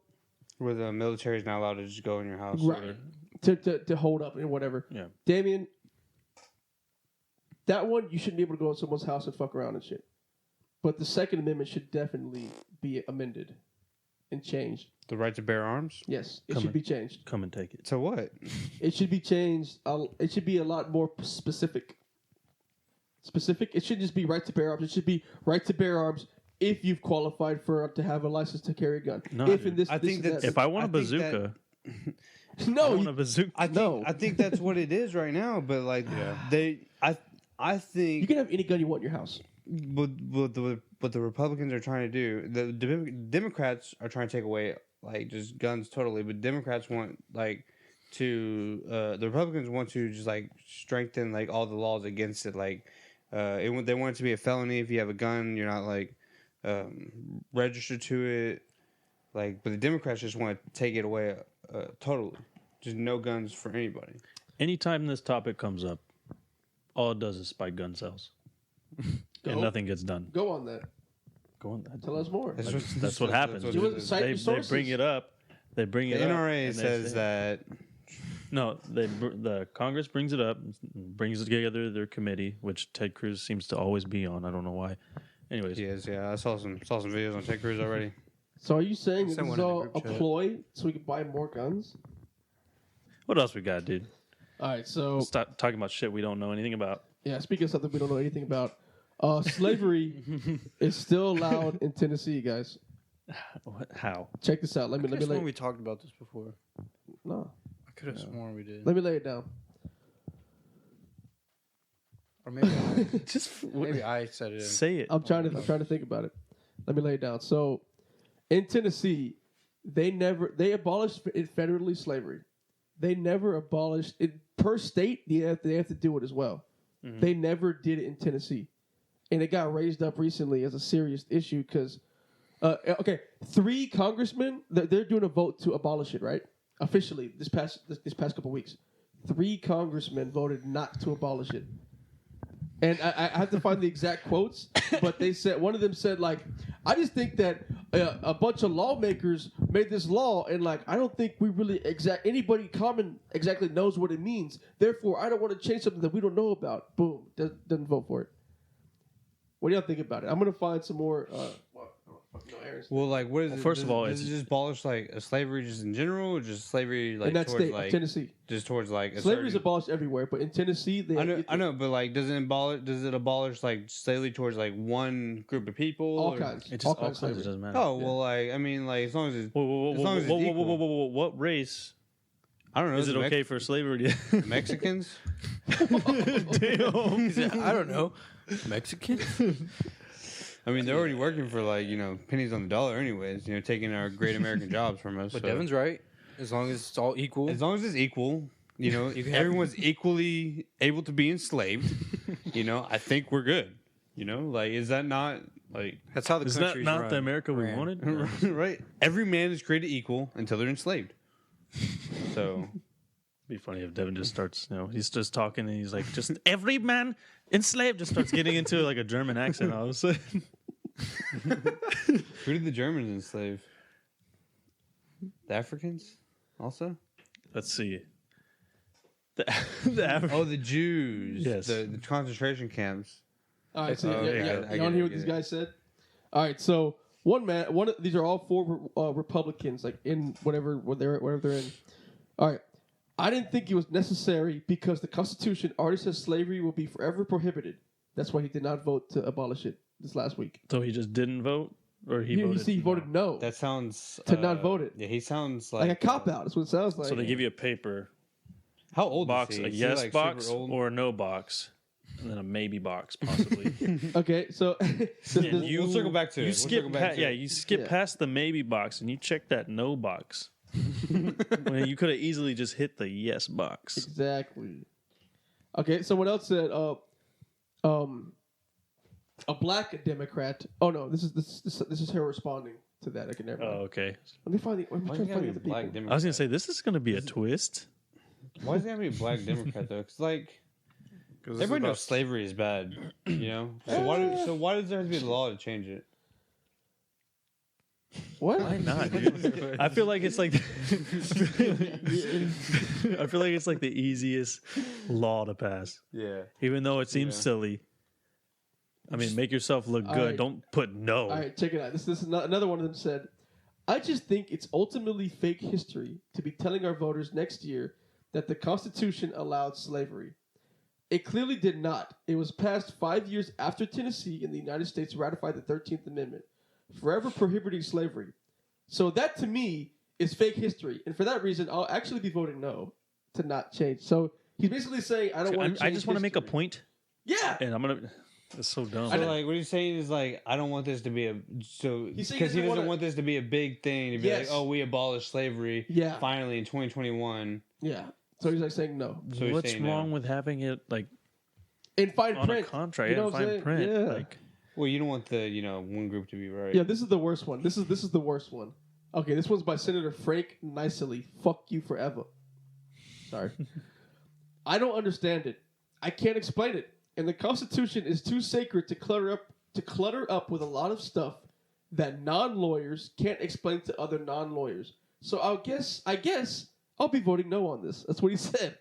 Where the military is not allowed to just go in your house. right to hold up and whatever. Yeah. Damien, that one you shouldn't be able to go in someone's house and fuck around and shit. But the Second Amendment should definitely be amended and changed. The right to bear arms. Yes, it Come should in. be changed. Come and take it. So what? It should be changed. It should be a lot more specific. Specific. It should just be right to bear arms. It should be right to bear arms if you've qualified for to have a license to carry a gun. No, if dude. in this, I this think and that's- that. If I want a I think that- bazooka, I no, want you- a bazooka. I think that's what it is right now. But like I think you can have any gun you want in your house. what the Republicans are trying to do, the Democrats are trying to take away like just guns totally, but Democrats want like to the Republicans want to just like strengthen like all the laws against it. Like they want it to be a felony if you have a gun, you're not like registered to it. Like, but the Democrats just want to take it away totally, just no guns for anybody. Anytime this topic comes up, all it does is spike gun sales, and nothing gets done. Go on that. Go on. Tell us more. That's what happens. what You it want to is. cite your They bring sources. it up, They bring The it up. NRA and they says say- that. No, the Congress brings it up, brings together their committee, which Ted Cruz seems to always be on. I don't know why. Anyways, Yes, yeah, I saw some videos on Ted Cruz already. So are you saying that Sent this one is in the all group a chat. ploy so we can buy more guns? what else we got, dude? All right, so Stop talking about shit we don't know anything about. yeah, speaking of something we don't know anything about, slavery is still allowed in Tennessee, guys. How? Check this out. Let me That's lay. when we talked about this before. No, I could have sworn we did. let me lay it down. Or maybe Just maybe I said it. say it. I'm trying to think about it. Let me lay it down. So, in Tennessee, they abolished federally slavery. They never abolished it per state. They have to do it as well. Mm-hmm. They never did it in Tennessee, and it got raised up recently as a serious issue because, 3 congressmen they're doing a vote to abolish it, right? Officially, this past couple weeks, 3 congressmen voted not to abolish it. And I have to find the exact quotes, but they said one of them said like, "I just think that a bunch of lawmakers made this law, and like I don't think we really anybody common exactly knows what it means. Therefore, I don't want to change something that we don't know about." Boom, doesn't vote for it. What do y'all think about it? I'm gonna find some more. Well, like, what is it? First of all, does it it's- just abolish like slavery just in general, or just slavery like in that towards state, like Tennessee, just towards like a slavery is certain- abolished everywhere, but in Tennessee, they I know, but like, does it abolish like slavery towards like one group of people? all or- kinds, It just all all kinds of kinds. It slavery. doesn't matter. Oh well, like I mean, like as long as it's, Whoa, as long as it's equal. what race? I don't know. Is it the okay for slavery? The Mexicans? Damn. I don't know. Mexican? I mean, they're already working for like pennies on the dollar, anyways. Taking our great American jobs from us. But so- Devin's right. As long as it's all equal. As long as it's equal, You can have- everyone's equally able to be enslaved. I think we're good. Like, is that not like That's how the Is that country's not run. the America we Ran. wanted? right? Every man is created equal until they're enslaved. So Be funny if Devin just starts, he's just talking and he's like, just every man enslaved, just starts getting into like a German accent all of a sudden. who did the Germans enslave? The Africans, also. Let's see. The The Jews. Yes. The concentration camps. All right, so Oh, yeah, yeah, I you get want it, to I hear what get these it. guys said? All right, so these are all 4 Republicans, like in whatever they're in. All right, I didn't think it was necessary because the Constitution already says slavery will be forever prohibited. That's why he did not vote to abolish it this last week. So he just didn't vote, or he voted. He voted no. That sounds To not vote it. Yeah, he sounds like like a cop out. That's what it sounds like. So they give you a paper How old box, is he? a Is he, yes like, box super old? or a no box, and then a maybe box possibly. Okay, so We'll circle back to it. You We'll skip, circle back to it. you skip Yeah. past the maybe box and you check that no box. When you could have easily just hit the yes box. exactly. Okay, someone else said, a black Democrat. Oh no, this is her responding to that. I can never. Oh, okay. Let me find the. I'm Why trying does to it find gotta the be black people. Democrat? I was gonna say this is gonna be a twist. Why does it have to be a black Democrat though? Because like everybody knows slavery is bad, So why does there have to be a law to change it? What? Why not, dude? I feel like it's like I feel like it's like the easiest law to pass. Yeah. Even though it seems Yeah. silly. I mean, make yourself look good. Alright. Don't put no. All right, check it out. This is another one of them said, I just think it's ultimately fake history to be telling our voters next year that the Constitution allowed slavery. It clearly did not. It was passed 5 years after Tennessee in the United States ratified the 13th Amendment, forever prohibiting slavery. So that to me is fake history. And for that reason, I'll actually be voting no to not change. So he's basically saying, I don't want to change I just want to make a history. point, Yeah. and I'm gonna. It's so dumb. So like what he's saying is like I don't want this to be He's saying because he he doesn't doesn't wanna- want this to be a big thing to be Yes. like, oh, we abolished slavery Yeah. finally in 2021. Yeah. So he's like saying no. So he's What's saying wrong no. with having it like In fine on print. a contract? You know in what I'm fine saying? print. Yeah. Like, Well, you don't want the one group to be right. Yeah, this is the worst one. This is the worst one. Okay, this one's by Senator Frank Nicely. Fuck you forever. Sorry. I don't understand it. I can't explain it. And the Constitution is too sacred to clutter up with a lot of stuff that non-lawyers can't explain to other non-lawyers. So I guess I'll be voting no on this. That's what he said.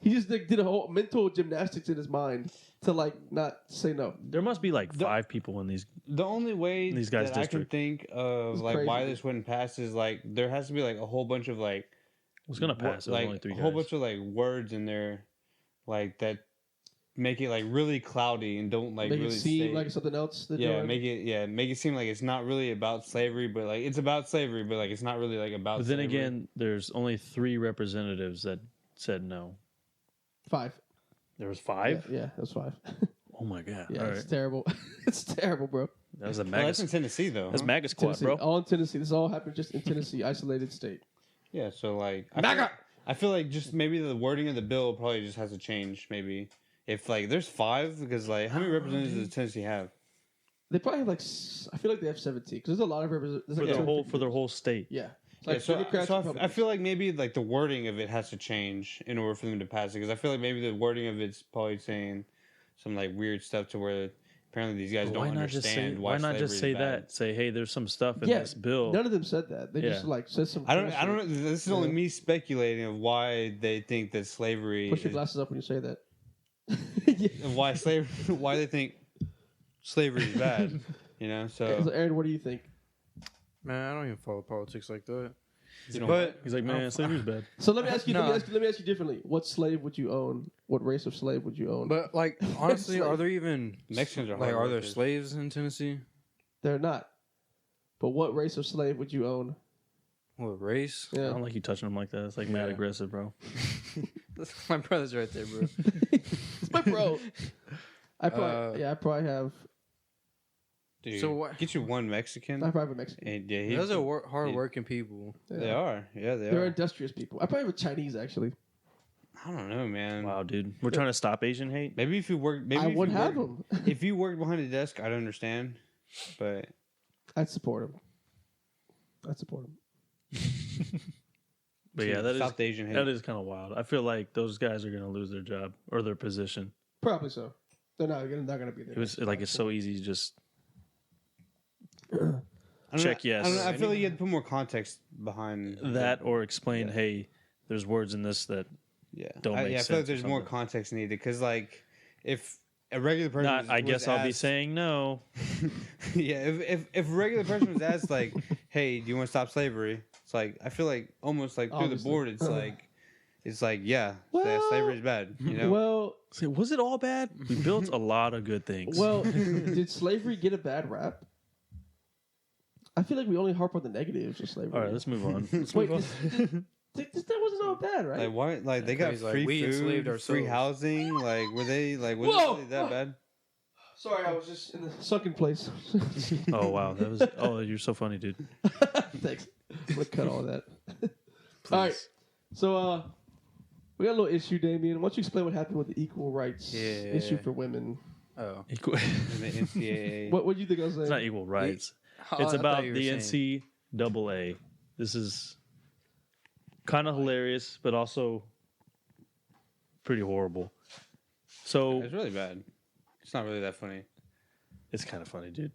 He just did a whole mental gymnastics in his mind to like not say no. There must be like 5 people in these. The only way These guys' that I can district. think of It's like crazy, why dude. this wouldn't pass is like there has to be like a whole bunch of like It was gonna pass. It was like only 3 a guys. whole bunch of like words in there, like that make it like really cloudy and don't like Make really it seem say- like something else. They're yeah, doing. make it seem like it's not really about slavery, but like it's about slavery, but like it's not really like about. But then slavery. again, there's only 3 representatives that said no. 5. There was 5. Yeah, it was 5. Oh my god! Yeah, All it's right, terrible. It's terrible, bro. that was a Well, mega. that's in Tennessee though. That's huh? MAGA squad, Tennessee, bro. all in Tennessee. This all happened just in Tennessee, isolated state. Yeah, so like MAGA! I feel like just maybe the wording of the bill probably just has to change. Maybe if like there's 5 because like how many representatives does Tennessee have? They probably have like I feel like they have 17 because there's a lot of representatives. For their whole state. Yeah. Yeah, Like so Democrats, I Republicans. feel like maybe like the wording of it has to change in order for them to pass it because I feel like maybe the wording of it's probably saying some like weird stuff to where apparently these guys But don't why not just say? understand Why not slavery just is say bad. that? Say, hey, there's some stuff in Yeah, this bill. None of them said that. They just Yeah. like said some. I don't bullshit. know. This is only me speculating of why they think that slavery Push your is, glasses up when you say that. of why slavery why they think slavery is bad. You know, So, so Aaron, what do you think? Man, I don't even follow politics like that. you know, But He's like, man, slavery's bad. So let me ask you. No. Let me ask you differently. What slave would you own? What race of slave would you own? but like honestly, Slave. are there even Mexicans are like hard are there workers. slaves in Tennessee? They're not. But what race of slave would you own? What race? I Yeah. don't like you touching him like that. It's like mad Yeah. aggressive, bro. My brother's right there, bro. It's my bro. I probably I probably have Dude, So what- get you one Mexican. I probably have a Mexican. And yeah, Those are hard-working people. they are. Yeah, they They're are. industrious people. I probably have a Chinese actually. I don't know, man. Wow, dude. We're trying to stop Asian hate. Maybe if you work, maybe I if would you have work, them. If you worked behind a desk, I'd understand. But I'd support him. I'd support him. But yeah, that South Asian hate. that is kind of wild. I feel like those guys are gonna lose their job or their position. Probably so. They're not going to be there. It was like it's so easy to just I don't check know, yes. I, don't know, I feel like you had to put more context behind that or explain, Yeah. hey, there's words in this that Yeah, don't make I feel sense like or there's more something. context needed because, like, if a regular person, not. I was guess I'll be asked- saying no. yeah, if a regular person was asked, like, "Hey, do you want to stop slavery?" It's like I feel like almost like through the Obviously. board, it's like yeah, Well- slavery is bad. You know, Well, Say, was it all bad? We built a lot of good things. well, did slavery get a bad rap? I feel like we only harp on the negatives of slavery. all right, let's move on. Let's Wait, move on. that wasn't all bad, right? like why? Like they got Crazy, like, free we enslaved food, free ourselves. housing. Like were they like was Whoa! it really that bad? Sorry, I was just in the sunken place. Oh wow, that was. Oh, you're so funny, dude. Thanks. I'm gonna cut all of that. All right. So we got a little issue, Damien. Why don't you explain what happened with the equal rights Yeah. issue for women? Oh, Equal. And the NCAA. What do you think I was saying? It's not equal rights. Oh, It's I thought about you were the saying- NCAA. This is kind of hilarious, but also pretty horrible. So It's really bad. It's not really that funny. it's kind of funny, dude.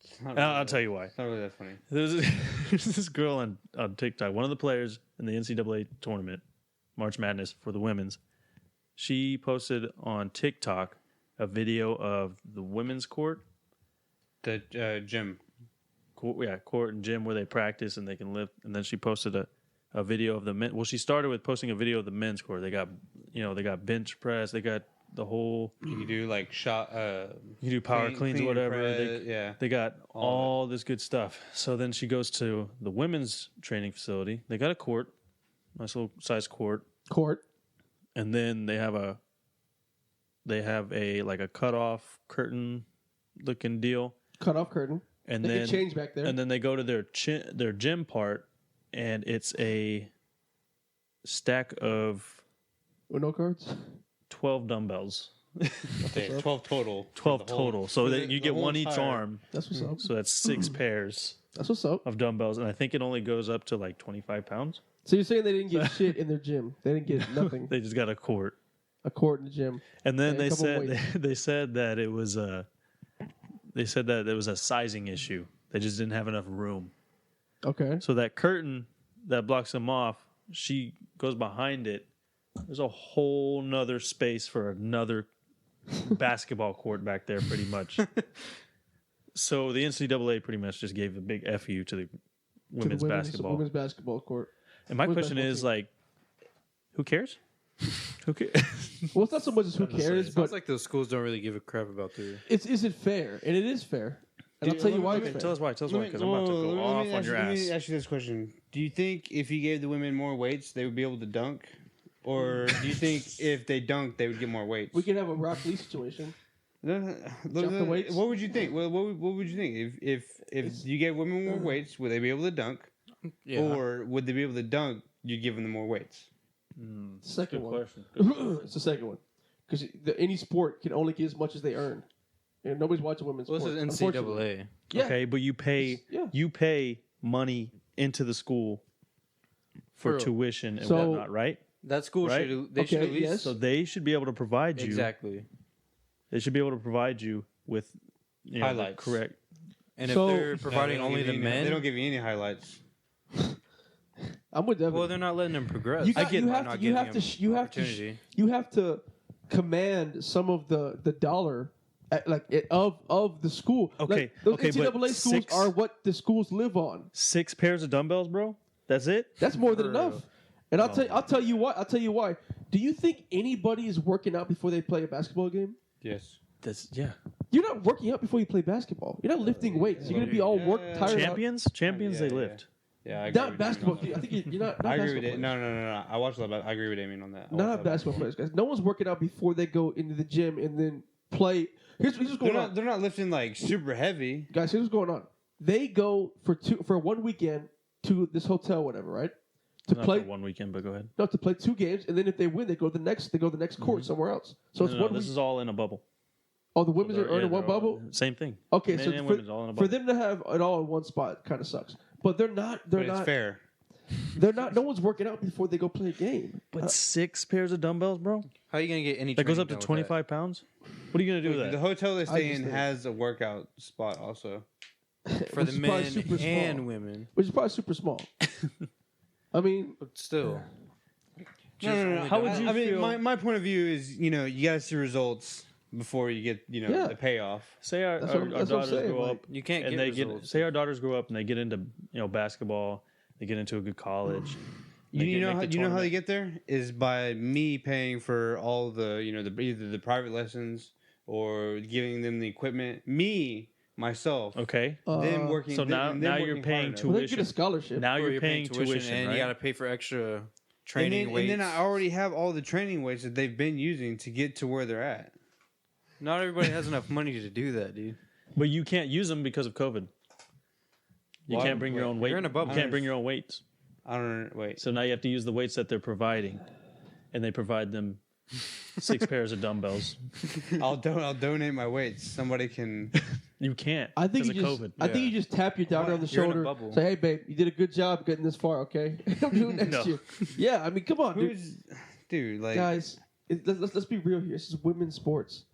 It's not And really I'll that- tell you why. It's not really that funny. There's this girl on TikTok, one of the players in the NCAA tournament, March Madness for the women's. She posted on TikTok a video of the women's court, The gym. court and gym where they practice and they can lift. And then she posted a video of the men. Well, she started with posting a video of the men's court. They got, they got bench press. They got the whole. You can do like shot. You do power cleans or clean whatever. press, yeah. They got All all this good stuff. So then she goes to the women's training facility. They got a court, nice little size court, Court. and then they have a like a cutoff curtain looking deal, Cut off curtain. and They then can change back there. and then they go to their gym part, and it's a stack of Uno cards. 12 dumbbells, Okay, 12 total. 12 The whole- total. So for that the- you the get whole one each entire- arm. That's what's up. So that's 6 pairs That's what's up. of dumbbells, and I think it only goes up to like 25 pounds. So you're saying they didn't get shit in their gym? They didn't get nothing. They just got a court. A court in the gym. And then And a they couple said weights. they said that it was a sizing issue. They just didn't have enough room. Okay. So that curtain that blocks him off, she goes behind it. There's a whole nother space for another basketball court back there, pretty much. So the NCAA pretty much just gave a big FU to the women's basketball. Women's basketball court. And my women's question basketball is, team. like, who cares? Who cares? Well, it's not so much as who cares, It but sounds like those schools don't really give a crap about their. is it fair? And it is fair. And I'll tell you why it's fair. Tell us why. Tell us why, because I'm about to go off on your Let ass. me ask you this question: do you think if you gave the women more weights, they would be able to dunk, or do you think if they dunked, they would get more weights? We can have a Rock Lee situation. Jump the weights? What would you think? What would you think if you gave women more weights? Would they be able to dunk, Yeah. or would they be able to dunk? You'd give them more weights. Second Good one. question. Good question. It's the second one. Because any sport can only get as much as they earn. And nobody's watching women's Well, sports. this is unfortunately. NCAA. Yeah. Okay, but you pay money into the school for For- tuition and So- whatnot, right? That school Right? should they should Okay, at least yes. So they should be able to provide you. exactly. They should be able to provide you with the Highlights. correct. And So- if they're providing They don't only give the you any- men, They don't give you any highlights. I'm with Devin. well, they're not letting them progress. you, I got, get you it. have Not to, you giving have them to, you have to, opportunity. you have to command some of the dollar, of the school. Okay, Like, those okay, but NCAA schools six- are what the schools live on. 6 pairs of dumbbells, bro. That's it. That's more than For enough. real. And I'll tell you why. I'll tell you why. Do you think anybody is working out before they play a basketball game? Yes. That's yeah. You're not working out before you play basketball. You're not lifting weights. You're gonna be all work Yeah. tired. Champions, champions, Yeah, they yeah. lift. Yeah, I agree Not with basketball. Damien I on think you're not. that. not I agree with basketball it. players. No. I watched a lot. I agree with Damien on that. I watched a lot Not of basketball players, guys. No one's working out before they go into the gym and then play. Here's what's going on, They're not lifting like super heavy. guys. Here's what's going on. They go for 1 weekend to this hotel, whatever, right? To Not play for one weekend, but go ahead. no, to play 2 games, and then if they win, they go to the next court somewhere else. So it's No, one this week. is all in a bubble. Oh, the women's They're- are earning yeah, one they're all- bubble. Same thing. Okay, Men so and for, women's all in a for bubble. them to have it all in one spot kind of sucks. But they're not. They're But not. it's fair. They're not. No one's working out before they go play a game. But 6 pairs of dumbbells, bro. How are you gonna get any? That goes up to training done with 25 pounds. What are you gonna do with The that? hotel they stay just in think- has a workout spot also. that? For Which the is probably men super small. and women? Which is probably super small. I mean, But still, No. How would you I mean, feel- my point of view is, you gotta see results before you get, Yeah. the payoff. Say our, That's our, what I'm- our that's what I'm daughters saying, grow like- up you can't and get they results. get. Say our daughters grow up and they get into basketball. They get into a good college. They You know make the how they tournament. get there is by me paying for all the either the private lessons or giving them the equipment. Me myself. Okay. Them working. So now- them now you're working paying hard to well, enough. they get a scholarship. Now Or you're paying tuition, and right? you gotta pay for extra and training then, weights. and then I already have all the training weights that they've been using to get to where they're at. Not everybody has enough money to do that, dude. But you can't use them because of COVID. You Why- can't bring your own weight. You're in a bubble. You can't bring your own weights. I don't wait. So now you have to use the weights that they're providing, and they provide them 6 pairs of dumbbells. I'll donate my weights. Somebody can. You can't. I think you because just. of COVID. I think you just tap your daughter on the You're in a shoulder. bubble. Say, "Hey, babe, you did a good job getting this far. Okay, I'm doing next No. year." Yeah, I mean, come on, dude. Dude, like Guys, let's be real here. This is women's sports.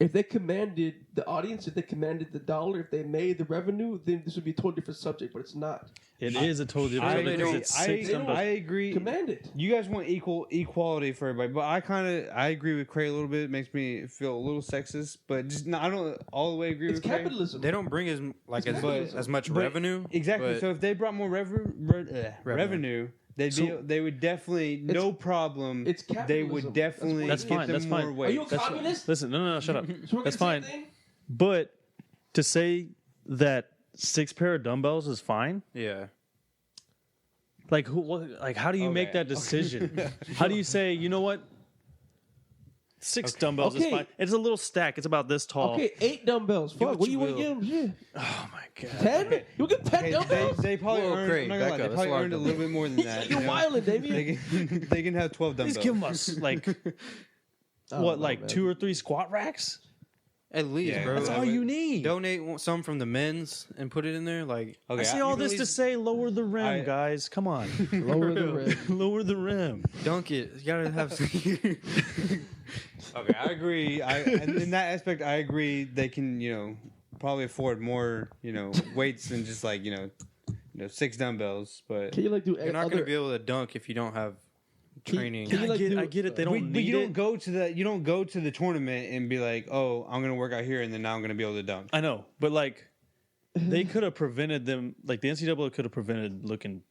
If they commanded the audience, if they commanded the dollar, if they made the revenue, then this would be a totally different subject. But it's not. It is a totally different subject because it's 6 dumbbells. I agree. Command it. You guys want equality for everybody, but I agree with Cray a little bit. It makes me feel a little sexist, but just I don't all the way agree It's with Cray. capitalism. They don't bring as capitalism. much But- revenue. Exactly. but So if they brought more revenue, they would definitely no problem. it's They capitalism. would definitely That's get fine, them that's more fine. weight. Are you a communist? Listen, no, shut up. So we're gonna That's say fine. the thing? But to say that 6 pair of dumbbells is fine, yeah, like how do you make Okay. that decision? How do you say, you know what? 6 dumbbells is Okay. fine. It's a little stack. It's about this tall. Okay, 8 dumbbells. Fuck, what what do you you want to will. give them? Oh my god. 10? You get 10 Okay, dumbbells? they probably Whoa, earned. Craig, I'm not gonna lie, back they up. That's probably a lot earned a of little bit more than that. You're wilding, Damien. They can have 12 dumbbells. Just give them us like what, like 2 or 3 squat racks? at least, Yeah, bro. That's I all would- you need. Donate some from the men's and put it in there. Like, Okay, I say all this to say lower the rim, I- guys. Come on. Lower the rim. Lower the rim. dunk it. You gotta have some. Okay, I agree. And in that aspect, I agree. They can, probably afford more, weights than just like, 6 dumbbells, but Can you like do? You're not going to be able to dunk if you don't have training. Can you, like, I get it. They don't but need you it. don't go to the tournament and be like, oh, I'm gonna work out here and then now I'm gonna be able to dunk. I know, but like they could have prevented them. Like the NCAA could have prevented looking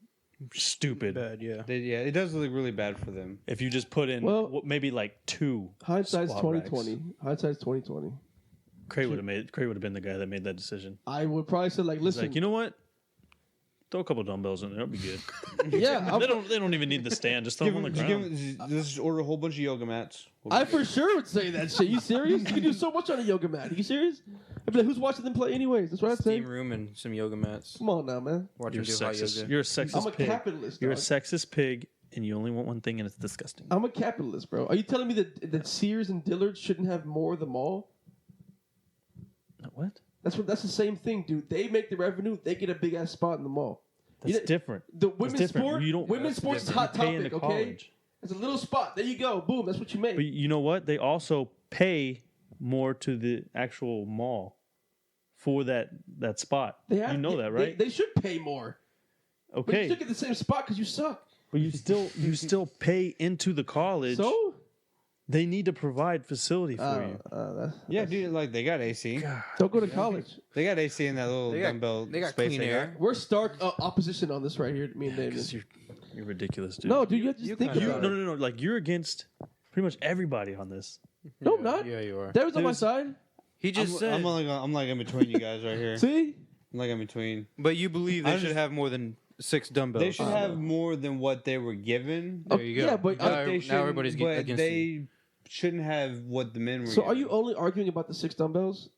stupid Bad, yeah. It does look really bad for them. if you just put in maybe like 2. Hindsight's squat racks. 2020. Hindsight's 2020. Cray would have been the guy that made that decision. I would probably say like, He's listen, like, you know what? Throw a couple dumbbells in there. It'll be good. yeah, They don't even need the stand. Just throw them on the ground. Just order a whole bunch of yoga mats. I for sure would say that shit. You serious? You can do so much on a yoga mat. Are you serious? I'd be like, who's watching them play anyways? That's what I'm Steam saying. room and some yoga mats. Come on now, man. Watch You're them do hot sexist. yoga. You're a sexist I'm a pig. capitalist. You're a dog. sexist pig, and you only want one thing, and it's disgusting. I'm a capitalist, bro. Are you telling me that Sears and Dillard shouldn't have more of the mall? What? That's the same thing, dude. They make the revenue. They get a big ass spot in the mall. That's different. The That's women's different. sport. You don't. Women's sports is a hot you pay into topic. Okay, college. it's a little spot. There you go. Boom. That's what you make. But you know what? They also pay more to the actual mall for that spot. They have, you know that, right? They should pay more. But you Okay, still get the same spot because you suck. but you still pay into the college. So They need to provide facility for you. Yeah, dude, like they got AC. don't go to college. They got AC in that little dumbbell. They got space clean they got. air. We're stark opposition on this right here. Me and David. Because you're ridiculous, dude. No, dude, you have to just think kinda about no, it. no, no. Like you're against pretty much everybody on this. No, I'm not. Yeah, you are. David's on my side. He just said. I'm like in between you guys right here. See? I'm like in between. But you believe they I should just- have more than 6 dumbbells. They should have more than what they were given. There you go. Yeah, but now, They now shouldn't- everybody's but against they you. shouldn't have what the men were. So are given. you only arguing about the 6 dumbbells?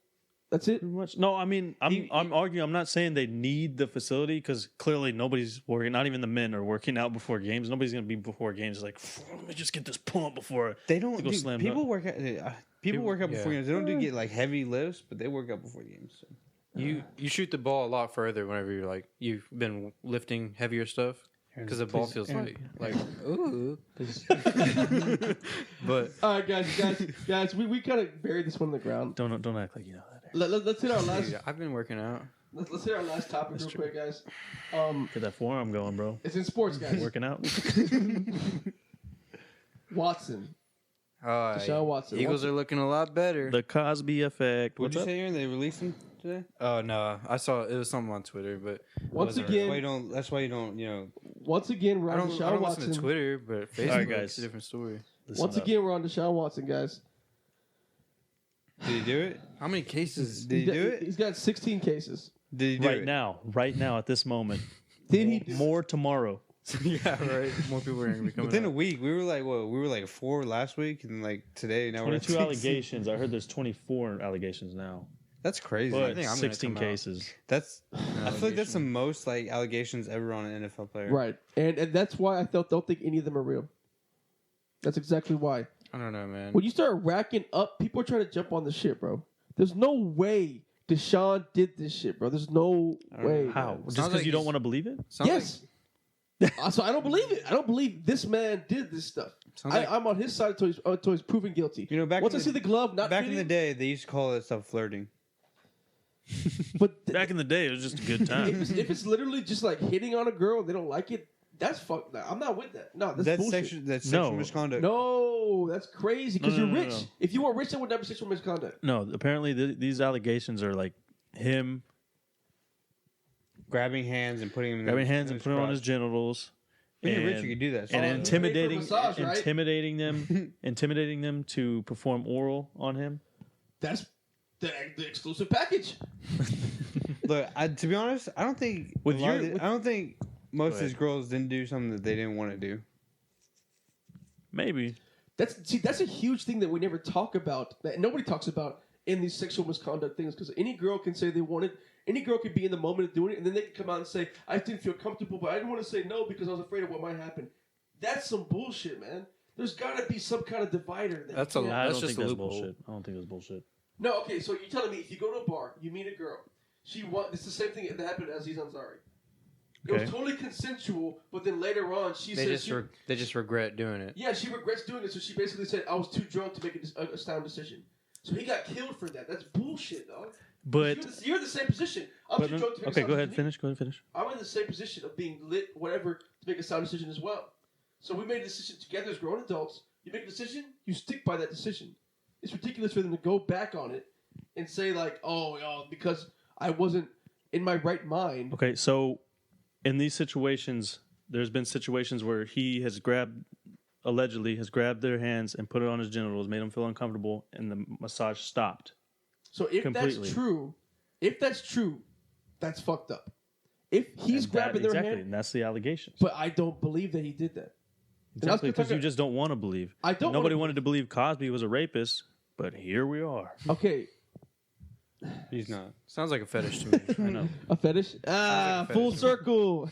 That's it? Pretty much. No, I mean, I'm arguing. I'm not saying they need the facility because clearly nobody's working. Not even the men are working out before games. Nobody's going to be before games. Like, let me just get this pump before They don't. to go Dude, slam people dunk. work out. People work out before yeah. games. They don't do get like heavy lifts, but they work out before games. So. You shoot the ball a lot further whenever you're like you've been lifting heavier stuff because the ball feels like ooh. But All right, guys, we kind of buried this one on the ground. Don't act like you know that. Let's hit our last. dude, I've been working out. Let's hit our last topic real quick, guys. Get that forearm going, bro. It's in sports, guys. Working out. Watson, Oh, Deshaun Watson. Eagles are looking a lot better. The Cosby effect. What'd What's you up? say, Aaron? They released them today. Oh no, I saw it was something on Twitter, but Once wasn't again- Why you don't? That's why you don't. once again, we're I on don't Deshaun listen Watson. to Twitter, but Facebook All right, guys. is a different story. Listen Once up. again, we're on Deshaun Watson, guys. Did he do it? How many cases? Did he do it? He's got 16 cases. Did he do right it? now, at this moment. Did he? Do More tomorrow. Yeah, right. More people are gonna be coming. Within a out. week, we were like what? We were like 4 last week, and like today now we're at 22 16. allegations. I heard there's 24 allegations now. That's crazy. But think I'm gonna 16 come out. cases. That's. I feel like that's the most like allegations ever on an NFL player. Right, and that's why I don't think any of them are real. That's exactly why. I don't know, man. When you start racking up, people are trying to jump on the shit, bro. There's no way Deshaun did this shit, bro. There's no way. How? man. Just Sounds because like you don't he's- want to believe it? Sounds Yes. So I don't believe it. I don't believe this man did this stuff. Sounds like- I'm on his side until he's proven guilty. You know, back Once in I see the glove not back in the fitting, day, they used to call that stuff flirting. but Back in the day, it was just a good time. if it's literally just like hitting on a girl and they don't like it, that's fuck. I'm not with that. No, that's bullshit. That's sexual No. misconduct. No, that's crazy because No, you're no, rich. no, no. If you were rich, that would never be sexual misconduct. No, apparently these allegations are like him Grabbing hands and putting them grabbing hands and putting them on his genitals. When you're and- rich, you can do that. and Oh, intimidating, you pay for massage, right? intimidating them to perform oral on him. That's the exclusive package. Look, to be honest, I don't think With I your- don't think most of ahead. these girls didn't do something that they didn't want to do. Maybe. That's a huge thing that we never talk about. That nobody talks about in these sexual misconduct things because any girl can say they want it. Any girl could be in the moment of doing it, and then they can come out and say, "I didn't feel comfortable, but I didn't want to say no because I was afraid of what might happen." That's some bullshit, man. There's got to be some kind of divider. That That's you a can't- I That's don't just think a that's loophole. bullshit. I don't think that's bullshit. No, okay. So you're telling me if you go to a bar, you meet a girl, it's the same thing that happened to Aziz Ansari. It was Okay. totally consensual, but then later on she They said just just regret doing it. yeah, she regrets doing it. So she basically said I was too drunk to make a sound decision. So he got killed for that. That's bullshit, dog. But You're in the same position. okay, go ahead, finish. I'm in the same position of being lit, whatever, to make a sound decision as well. So we made a decision together as grown adults. You make a decision, you stick by that decision. It's ridiculous for them to go back on it and say like, oh, because I wasn't in my right mind. Okay, so in these situations, there's been situations where he has allegedly grabbed their hands and put it on his genitals, made them feel uncomfortable, and the massage stopped. So if completely. that's true, that's fucked up. If he's grabbing their hand, and that's the allegation. but I don't believe that he did that. Exactly, because you just don't want to believe. Nobody wanted to believe Cosby was a rapist, but here we are. Okay. He's not. Sounds like a fetish to me. I know. A fetish? like a Full fetish. circle.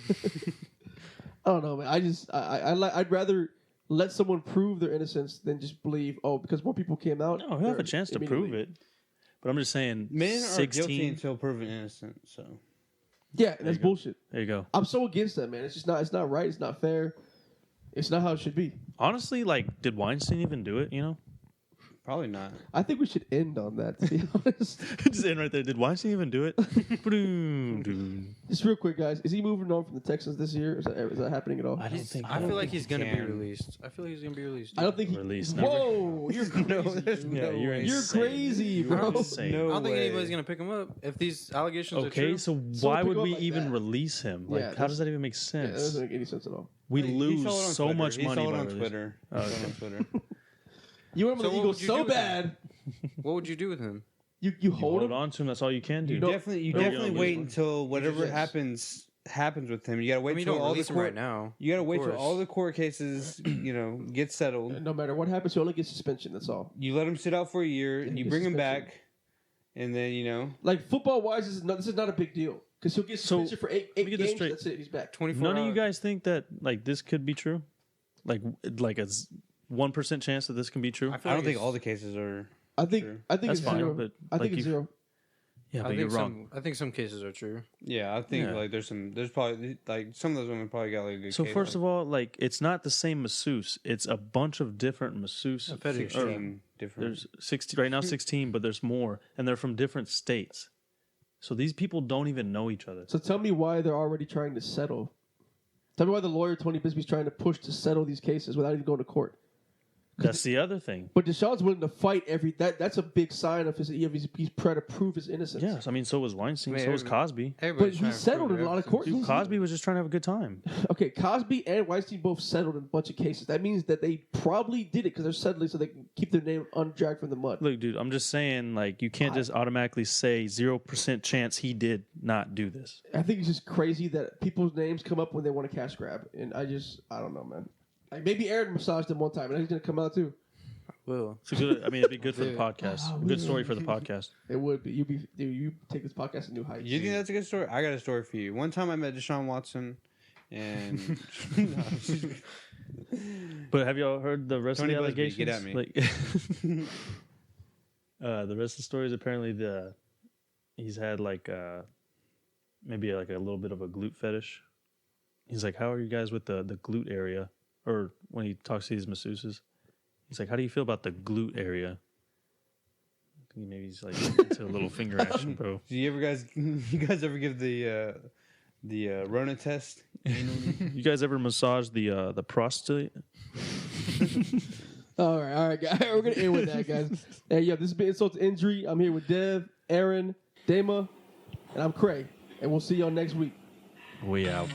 I don't know, man. I'd rather let someone prove their innocence than just believe, because more people came out. No, he'll have a chance to prove it. But I'm just saying, Men are 16, guilty until proven innocent. So Yeah, that's bullshit. There you go. I'm so against that, man. It's just not. It's not right. It's not fair. It's not how it should be. Honestly, like, did Weinstein even do it? You know, probably not. I think we should end on that. To be honest, just end right there. Did Weinstein even do it? just real quick, guys. Is he moving on from the Texans this year? Is that happening at all? I don't think. I feel like he's gonna be can. released. I feel like he's gonna be released. I don't think he. Released. Whoa, you're crazy. Yeah, you're You're insane. crazy, bro. You're insane. I don't think way. anybody's gonna pick him up if these allegations are Okay, true. so So why pick would up we like even that. release him? Like, Yeah, how does that even make Yeah, that sense? doesn't make any sense at all. We He saw it lose on so Twitter. much He money saw it by on releasing. Twitter. He saw it on Twitter. You want him So on the what Eagles would you so do with bad. What would you do with him? You You hold him. on to him. That's all you can do. You don't- definitely No, you don't wait lose until whatever Yes. happens with him. You gotta I wait mean, you till don't all the release him court. right now. You gotta Of wait till course. all the court cases, get settled. No matter what happens, he only gets suspension. That's all. You let him sit out for a year, and you Get bring him suspension. back, and then Like football wise, this is not a big deal because he'll get So, suspension for eight let me get this games. straight. That's it. He's back. 24 None of you hours. guys think that like this could be true? Like a 1% chance that this can be true? I I feel don't like think it's- all the cases are. I think. Sure. I think That's it's fine, zero. but, I like, think it's you- zero. Yeah, I but think you're wrong. I think some cases are true. Yeah, I think Yeah. like there's probably like some of those women probably got like a good So case. first of all, like it's not the same masseuse. It's a bunch of different masseuse. A fetish. or 16 different. There's 16 right now, 16, but there's more, and they're from different states. So these people don't even know each other. So tell me why they're already trying to settle. Tell me why the lawyer Tony Bisbee's trying to push to settle these cases without even going to court. That's the other thing. But Deshaun's willing to fight that's a big sign of he's trying to prove his innocence. Yes, I mean, so was Weinstein, Man, so was Cosby. But Everybody's he trying to settled prove in a lot of everything. court. Dude, Cosby was just trying to have a good time. Okay, Cosby and Weinstein both settled in a bunch of cases. That means that they probably did it because they're settling so they can keep their name undragged from the mud. Look, dude, I'm just saying, like, you can't just automatically say 0% chance he did not do this. I think it's just crazy that people's names come up when they want a cash grab, and I don't know, man. Like maybe Aaron massaged him one time, and he's gonna come out too. Will. It's a good. I mean, it'd be good for the podcast. A good story for the podcast. It would be. You take this podcast to new heights. You think that's a good story? I got a story for you. One time I met Deshaun Watson, and But have y'all heard the rest Tony of the Busby, allegations? get at me. Like, the rest of the story is apparently he's had like maybe like a little bit of a glute fetish. He's like, "How are you guys with the glute area?" Or when he talks to these masseuses, he's like, "How do you feel about the glute area?" I think maybe he's like into a little finger action, bro. do you guys ever give the Rona test? You guys ever massage the prostate? All right, guys. We're gonna end with that, guys. Hey, this has been Insult to Injury. I'm here with Dev, Aaron, Dama, and I'm Craig, and we'll see y'all next week. We out.